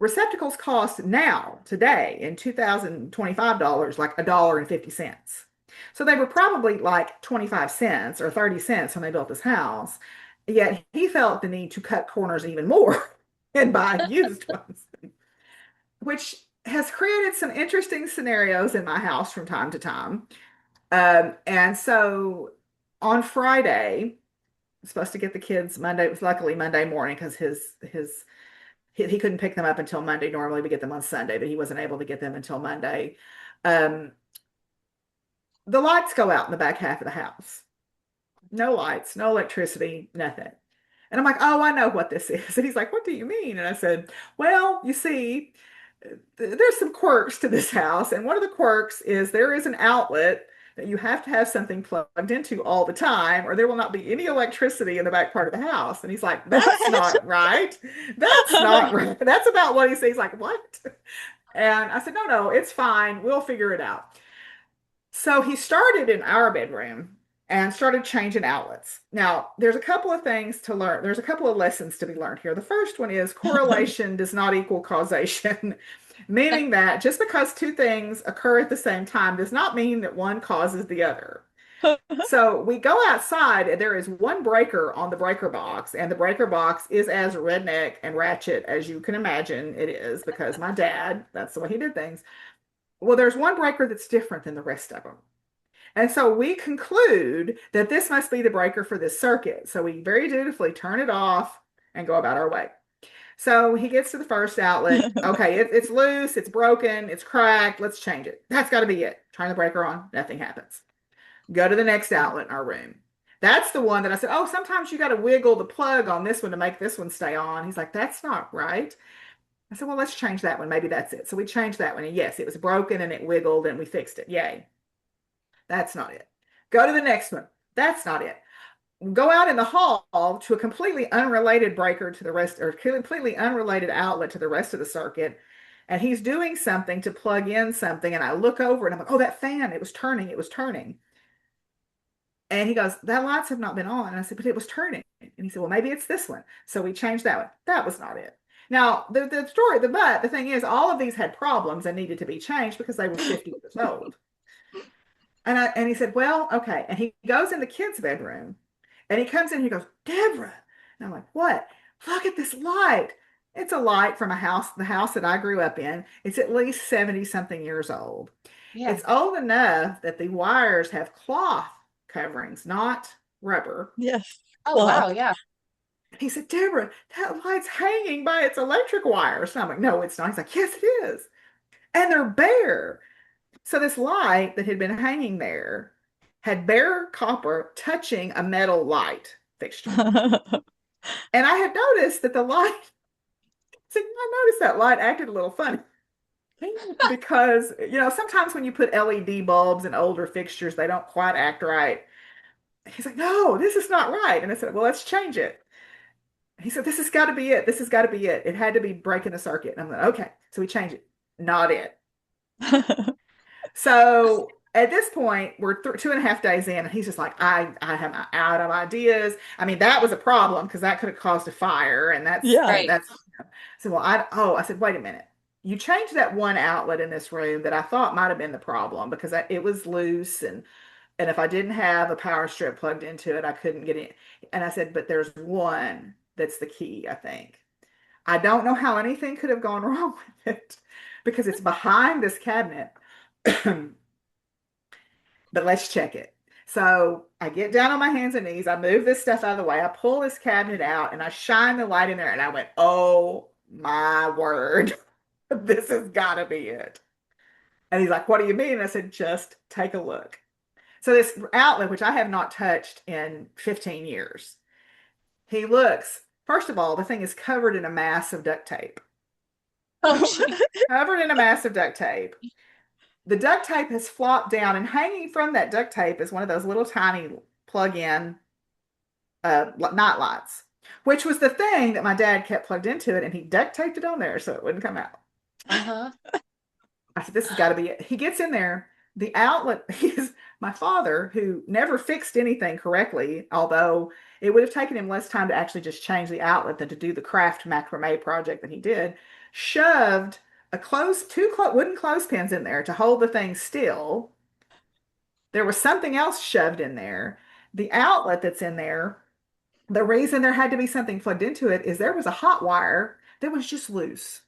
receptacles cost now, today, in 2025 dollars, like $1.50. So they were probably like 25 cents or 30 cents when they built this house. Yet he felt the need to cut corners even more and buy used ones, which has created some interesting scenarios in my house from time to time. And so on Friday, I'm supposed to get the kids Monday. It was luckily Monday morning because he couldn't pick them up until Monday. Normally we get them on Sunday, but he wasn't able to get them until Monday. Um, the lights go out in the back half of the house. No lights, no electricity, nothing. And I'm like, oh, I know what this is. And he's like, what do you mean? And I said, well, you see, there's some quirks to this house. And one of the quirks is there is an outlet that you have to have something plugged into all the time, or there will not be any electricity in the back part of the house. And he's like, that's not right. That's not right. That's about what he says. He's like, what? And I said, no, no, it's fine. We'll figure it out. So he started in our bedroom and started changing outlets. Now, there's a couple of things to learn. There's a couple of lessons to be learned here. The first one is correlation does not equal causation, meaning that just because two things occur at the same time does not mean that one causes the other. So we go outside, and there is one breaker on the breaker box, and the breaker box is as redneck and ratchet as you can imagine it is, because my dad, that's the way he did things. Well, there's one breaker that's different than the rest of them. And so we conclude that this must be the breaker for this circuit. So we very dutifully turn it off and go about our way. So he gets to the first outlet. Okay, it's loose, it's broken, it's cracked. Let's change it. That's got to be it. Turn the breaker on, nothing happens. Go to the next outlet in our room. That's the one that I said, oh, sometimes you got to wiggle the plug on this one to make this one stay on. He's like, that's not right. I said, well, let's change that one. Maybe that's it. So we changed that one. And yes, it was broken and it wiggled and we fixed it. Yay. That's not it. Go to the next one. That's not it. Go out in the hall to a completely unrelated breaker to the rest, or completely unrelated outlet to the rest of the circuit. And he's doing something to plug in something. And I look over and I'm like, oh, that fan, it was turning. It was turning. And he goes, that lights have not been on. And I said, but it was turning. And he said, well, maybe it's this one. So we changed that one. That was not it. Now, the thing is, all of these had problems and needed to be changed because they were 50 years old. And he said, well, okay. And he goes in the kid's bedroom and he comes in and he goes, Deborah. And I'm like, what? Look at this light. It's a light from the house that I grew up in. It's at least 70 something years old. Yeah. It's old enough that the wires have cloth coverings, not rubber. Yes. Oh, Cloth. wow. Yeah. He said, Deborah, that light's hanging by its electric wires. And I'm like, no, it's not. He's like, yes, it is. And they're bare. So this light that had been hanging there had bare copper touching a metal light fixture. And I had noticed that the light, see, I noticed that light acted a little funny because, sometimes when you put LED bulbs in older fixtures, they don't quite act right. He's like, no, this is not right. And I said, well, let's change it. He said, this has got to be it. This has got to be it. It had to be breaking the circuit. And I'm like, okay. So we changed it. Not it. So at this point, we're 2.5 days in, and he's just like, I am out of ideas. I mean, that was a problem because that could have caused a fire. And Yeah. Right. so, well, I said, wait a minute. You changed that one outlet in this room that I thought might have been the problem because it was loose, and if I didn't have a power strip plugged into it, I couldn't get in. And I said, but there's one that's the key, I think. I don't know how anything could have gone wrong with it because it's behind this cabinet. But let's check it. So I get down on my hands and knees. I move this stuff out of the way. I pull this cabinet out and I shine the light in there. And I went, oh my word, this has got to be it. And he's like, what do you mean? And I said, just take a look. So this outlet, which I have not touched in 15 years, he looks, first of all, the thing is covered in a mass of duct tape. Oh, gee. Covered in a mass of duct tape. The duct tape has flopped down, and hanging from that duct tape is one of those little tiny plug-in night lights, which was the thing that my dad kept plugged into it, and he duct taped it on there so it wouldn't come out. Uh-huh. I said, this has got to be it. He gets in there. The outlet is my father, who never fixed anything correctly, although it would have taken him less time to actually just change the outlet than to do the craft macrame project that he did, shoved two wooden clothespins in there to hold the thing still. There was something else shoved in there. The outlet that's in there, the reason there had to be something plugged into it is there was a hot wire that was just loose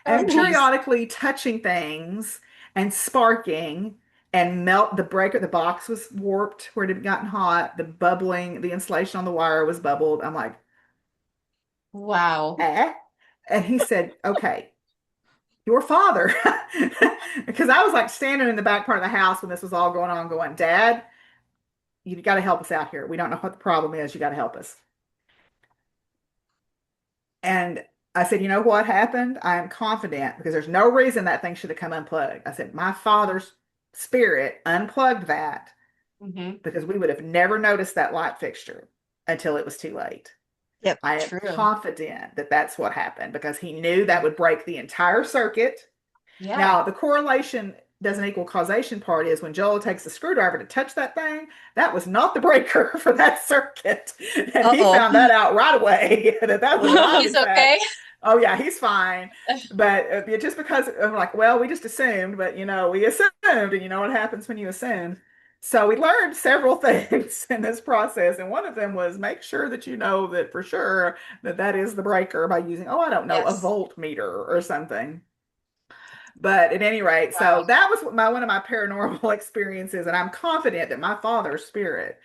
Oh, and geez. periodically touching things and sparking and melt the breaker. The box was warped where it had gotten hot. The bubbling, the insulation on the wire was bubbled. I'm like, Wow. eh? And he said, okay, your father. Because I was like standing in the back part of the house when this was all going on, going, Dad, you got to help us out here. We don't know what the problem is. You got to help us. And I said, you know what happened? I am confident because there's no reason that thing should have come unplugged. I said, my father's spirit unplugged that Hmm. because we would have never noticed that light fixture until it was too late. Yep. I am True. confident that that's what happened because he knew that would break the entire circuit. Yeah. Now, the correlation doesn't equal causation part is when Joel takes the screwdriver to touch that thing, that was not the breaker for that circuit. And he Uh-oh. found that out right away that was not, He's in fact, okay. oh, yeah, he's fine. But just because I'm like, well, we just assumed, but we assumed, and you know what happens when you assume. So we learned several things in this process, and one of them was make sure that you know that for sure that that is the breaker by using, oh, I don't know, a Yes. voltmeter or something. But at any rate, Wow. so that was one of my paranormal experiences, and I'm confident that my father's spirit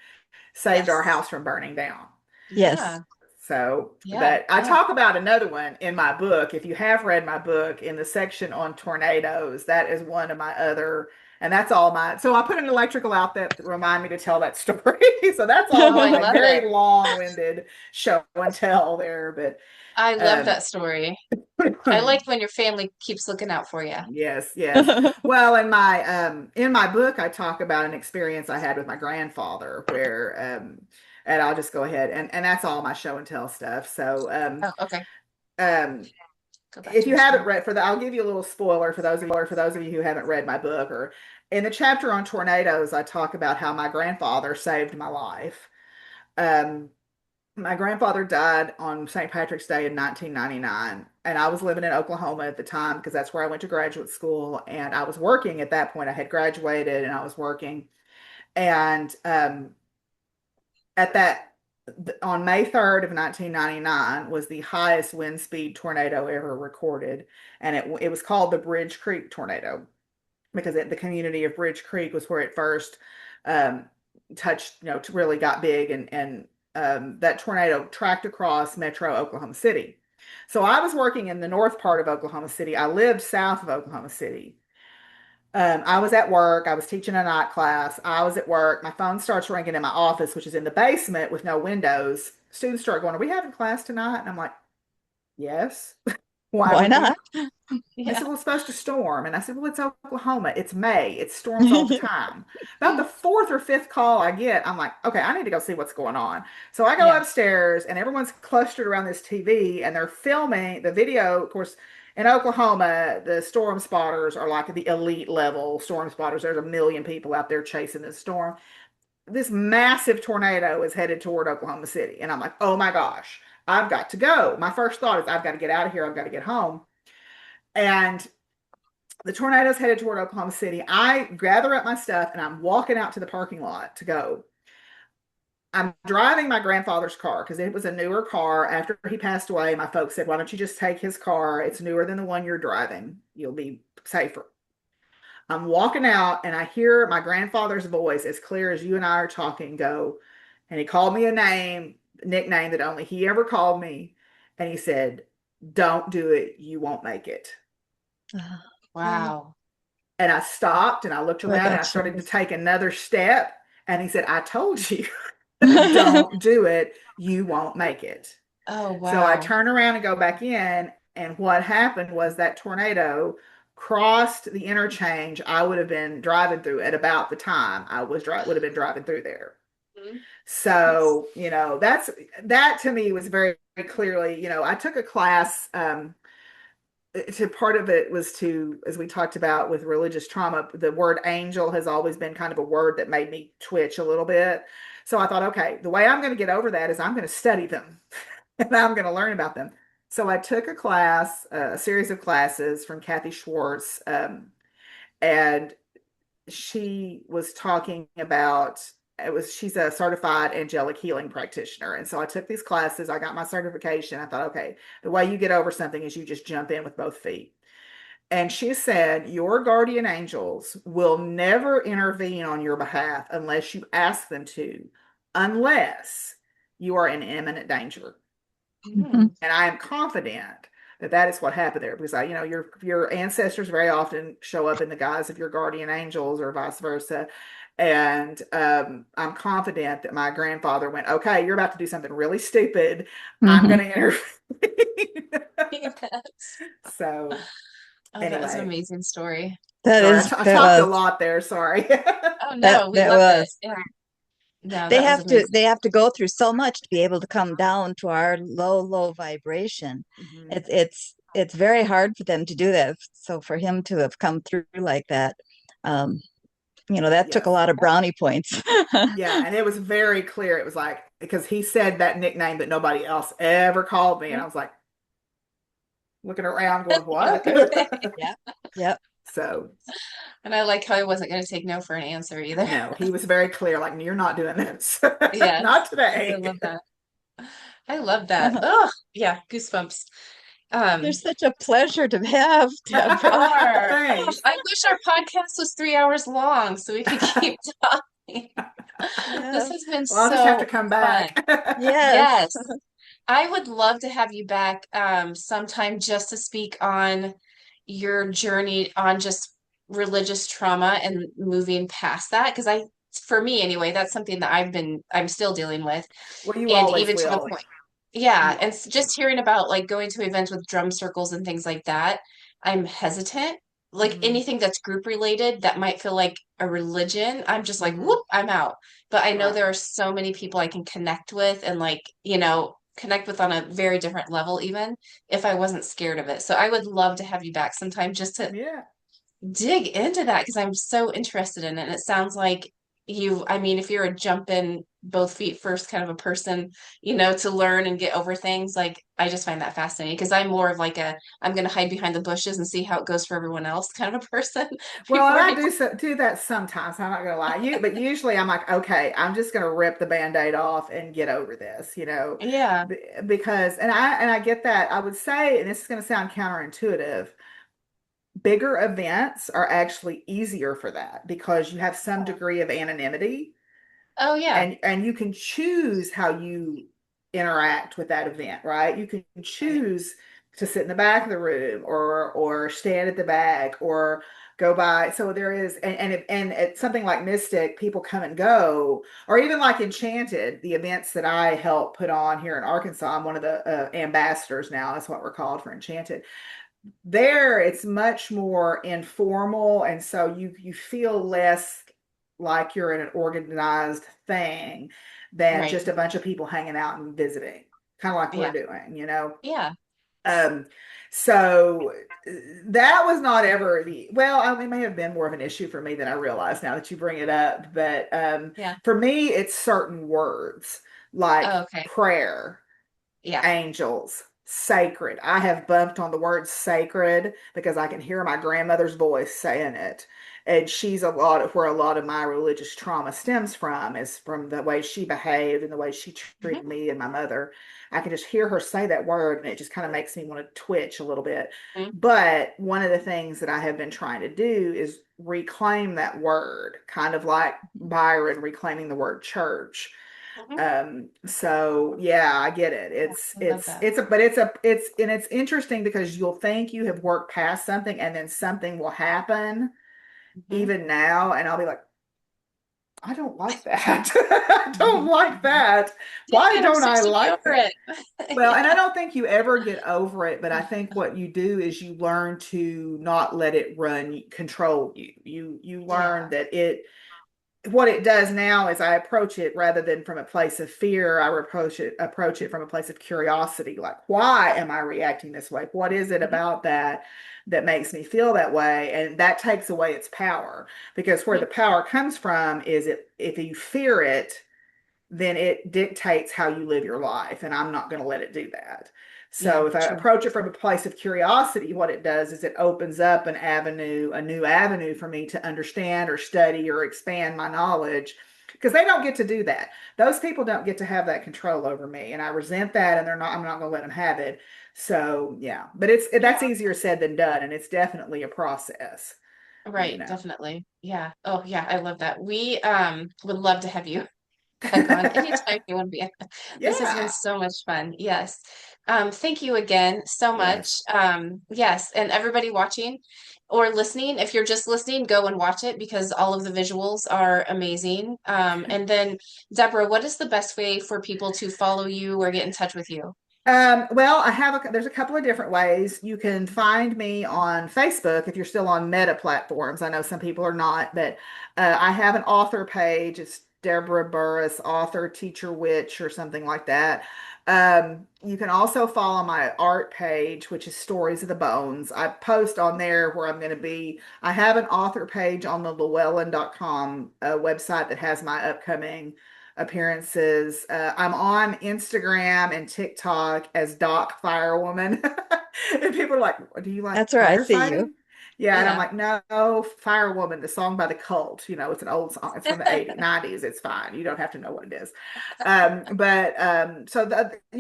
saved our Yes. house from burning down. Yes. Yeah. So, Yeah. but I Yeah. talk about another one in my book. If you have read my book in the section on tornadoes, that is one of my other, and that's all my, so I put an electrical outlet that remind me to tell that story. So that's all Oh, my I like love it. very long-winded show and tell there. But I love um that story. I like when your family keeps looking out for you. yes, yes. Well, in my book, I talk about an experience I had with my grandfather where and I'll just go ahead and that's all my show and tell stuff. So Oh, okay. um Go back if to you your haven't screen. read I'll give you a little spoiler for those of you who haven't read my book or in the chapter on tornadoes, I talk about how my grandfather saved my life. Um my grandfather died on St. Patrick's Day in 1999, and I was living in Oklahoma at the time because that's where I went to graduate school. And I was working at that point. I had graduated and I was working. And at that, on May 3rd of 1999 was the highest wind speed tornado ever recorded. And it was called the Bridge Creek tornado because the community of Bridge Creek was where it first um, touched, really got big, and that tornado tracked across metro Oklahoma City. So I was working in the north part of Oklahoma City. I lived south of Oklahoma City. I was at work. I was teaching a night class. I was at work. My phone starts ringing in my office, which is in the basement with no windows. Students start going, "Are we having class tonight?" And I'm like, "Yes." Why Why would we? not? They Yeah. said, well, it's supposed to storm. And I said, well, it's Oklahoma. It's May. It storms all the time. About the fourth or fifth call I get, I'm like, okay, I need to go see what's going on. So I go Yeah. upstairs and everyone's clustered around this TV and they're filming the video. Of course, in Oklahoma, the storm spotters are like the elite level storm spotters. There's a million people out there chasing this storm. This massive tornado is headed toward Oklahoma City. And I'm like, oh my gosh, I've got to go. My first thought is, I've got to get out of here. I've got to get home. And the tornado's headed toward Oklahoma City. I gather up my stuff and I'm walking out to the parking lot to go. I'm driving my grandfather's car because it was a newer car. After he passed away, my folks said, "Why don't you just take his car? It's newer than the one you're driving. You'll be safer." I'm walking out and I hear my grandfather's voice as clear as you and I are talking go, and he called me a nickname that only he ever called me. And he said, "Don't do it. You won't make it." Oh, Wow. And I stopped and I looked I around and got I started to chills. take another step. And he said, "I told you, don't do it. You won't make it." Oh, So I wow. turn around and go back in. And what happened was that tornado crossed the interchange I would have been driving through at about the time I would have been driving through there. Mhm. That's So, that to me was very, very clearly, I took a class, to part of it was to, as we talked about with religious trauma, the word angel has always been kind of a word that made me twitch a little bit. So I thought, okay, the way I'm going to get over that is I'm going to study them and I'm going to learn about them. So I took a class, a series of classes from Kathy Schwartz, and she was talking about she's a certified angelic healing practitioner. And so I took these classes, I got my certification. I thought, okay, the way you get over something is you just jump in with both feet. And she said, your guardian angels will never intervene on your behalf unless you ask them to, unless you are in imminent danger. Mhm. mm, And I am confident that that is what happened there because your ancestors very often show up in the guise of your guardian angels or vice versa. And I'm confident that my grandfather went, okay, you're about to do something really stupid. I'm Mhm. going to intervene. yes. So Oh, that was an anyway, amazing story. That sorry, is, I that talked a was, lot there. Sorry. Oh that, no, we that loved it. was. Yeah. No, They that was have to, amazing. they have to go through so much to be able to come down to our low, low vibration. Mhm. It's very hard for them to do that. So for him to have come through like that, um, that took a Yes. lot of brownie points. Yeah, and it was very clear. It was like because he said that nickname that nobody else ever called me, and I was like looking around, going, "What?" Yeah. Yep. So And I like how I wasn't going to take no for an answer either. no, he was very clear. Like, you're not doing this, Yes. not I today. love that. I love that. Oh, yeah, goosebumps. They're Um, such a pleasure to have, they Deborah. are. Oh, Thanks. I wish our podcast was 3 hours long so we could keep talking. This Yeah. has been Well, I'll just have to so come fun. back. Yes. Yes. I would love to have you back sometime just to speak on your journey on just religious trauma and moving past that. Because for me anyway, that's something that I'm still dealing with. Well, you And always even to the will. point, yeah. You And always will. just hearing about like going to events with drum circles and things like that, I'm hesitant. Like Hmm. anything that's group related that might feel like a religion, I'm just like, Hmm. whoop, I'm out. But I know Right. there are so many people I can connect with and like, connect with on a very different level, even if I wasn't scared of it. So I would love to have you back sometime just to Yeah. dig into that because I'm so interested in it. And it sounds like I mean, if you're a jump in both feet first kind of a person, to learn and get over things, like I just find that fascinating because I'm more of like I'm going to hide behind the bushes and see how it goes for everyone else kind of a person Well, and before I I, do that sometimes. I'm not gonna lie. But usually I'm like, okay, I'm just gonna rip the Band-Aid off and get over this, yeah. because and I get that. I would say, and this is gonna sound counterintuitive, bigger events are actually easier for that because you have some degree of anonymity Oh, yeah. and you can choose how you interact with that event, right? You can Right. choose to sit in the back of the room or stand at the back or go by. So there is and at something like Mystic, people come and go, or even like Enchanted, the events that I help put on here in Arkansas. I'm one of the ambassadors now. That's what we're called for Enchanted. There it's much more informal, and so you feel less like you're in an organized thing than Right. just a bunch of people hanging out and visiting, kind of like we're Yeah. doing. Yeah. um so that was not ever it may have been more of an issue for me than I realize now that you bring it up, but Yeah. for me it's certain words Oh, like okay. prayer, Yeah. angels, sacred. I have bumped on the word sacred because I can hear my grandmother's voice saying it. And she's a lot of where a lot of my religious trauma stems from, is from the way she behaved and the way she Mhm. treated me and my mother. I can just hear her say that word and it just kind of makes me want to twitch a little bit. Mhm. But one of the things that I have been trying to do is reclaim that word, kind of like Byron reclaiming the word church. Mhm. So yeah, I get it. Yeah, I love that. It's interesting because you'll think you have worked past something and then something will happen Mhm. even now, and I'll be like, I don't like that. I don't Mhm. like Mhm. that. Dang Why it, I'm don't so I to be like over that? it. Well, and I Yeah. don't think you ever get over it, but I think what you do is you learn to not let it control you. You learn Yeah. that what it does now is I approach it rather than from a place of fear. I approach it from a place of curiosity. Like, why am I reacting this way? What is it Mhm. about that makes me feel that way? And that takes away its power, because where Mhm. the power comes from is if you fear it, then it dictates how you live your life. And I'm not going to let it do that. Yeah, So if I true. approach it from a place of curiosity, what it does is it opens up a new avenue for me to understand or study or expand my knowledge, because they don't get to do that. Those people don't get to have that control over me. And I resent that, and I'm not going to let them have it. So yeah, but that's Yeah. easier said than done. And it's definitely a process, you Right, know. definitely. Yeah. Oh, yeah, I love that. We would love to have you back on anytime you want to be. This has been Yeah. so much fun. Yes. Thank you again so much. Yes. Yes, and everybody watching or listening, if you're just listening, go and watch it because all of the visuals are amazing. And then, Deborah, what is the best way for people to follow you or get in touch with you? Well, there's a couple of different ways. You can find me on Facebook if you're still on Meta platforms. I know some people are not, but I have an author page. It's Debra Burris, author, teacher, witch, or something like that. You can also follow my art page, which is Stories of the Bones. I post on there where I'm going to be. I have an author page on the llewellyn.com website that has my upcoming appearances. I'm on Instagram and TikTok as Doc Firewoman. And people are like, do you like That's where I see you. firefighting? Yeah, and I'm Yeah. like, no, Firewoman, the song by the Cult. It's an old song. It's from the 80s, 90s. It's fine. You don't have to know what it is. You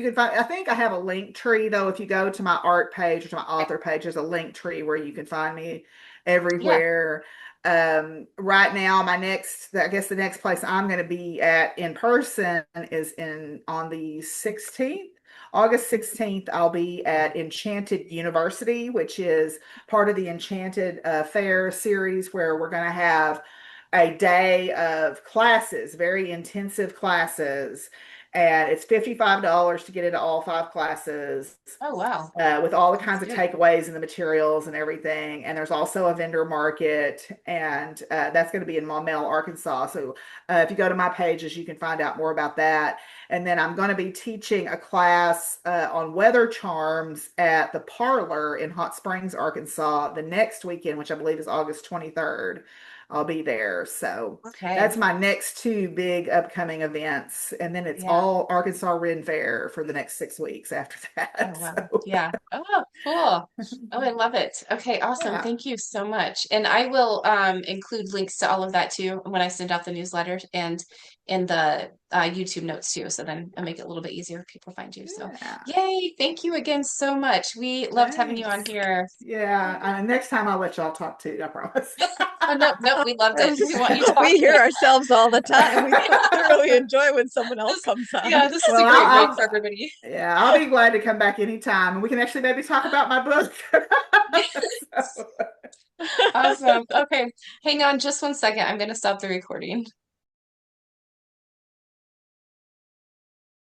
can find, I think I have a link tree though. If you go to my art page or to my author page, there's a link tree where you can find me Yeah. everywhere. Right now, I guess the next place I'm going to be at in person is on the 16th. August 16th, I'll be at Enchanted University, which is part of the Enchanted Fair series, where we're going to have a day of classes, very intensive classes. And it's $55 to get into all 5 classes, Oh, wow. with all the That's kinds of good. takeaways and the materials and everything. And there's also a vendor market, and that's going to be in Maumelle, Arkansas. So if you go to my pages, you can find out more about that. And then I'm going to be teaching a class on weather charms at the Parlor in Hot Springs, Arkansas, the next weekend, which I believe is August 23rd. I'll be there. So that's Okay. my next two big upcoming events. And then it's Yeah. all Arkansas Ren Fair for the next 6 weeks after Oh, that. wow. So Yeah. Oh, cool. Oh, I love it. Okay, awesome. yeah. Thank you so much. And I will include links to all of that too when I send out the newsletter and in the YouTube notes too. So then I'll make it a little bit easier if people find you. So Yeah. yay. Thank you again so much. We loved having you on Thanks. here. Yeah. Next time I'll let y'all talk too, I promise. Oh, no, no, we loved it. We want you We hear talking. ourselves all the time. We thoroughly enjoy when someone else This, comes on. yeah, this is Well, a great break for everybody. yeah, I'll be glad to come back anytime, and we can actually maybe talk about my book. Yes. So, Awesome. Okay, hang on just one second. I'm going to stop the recording.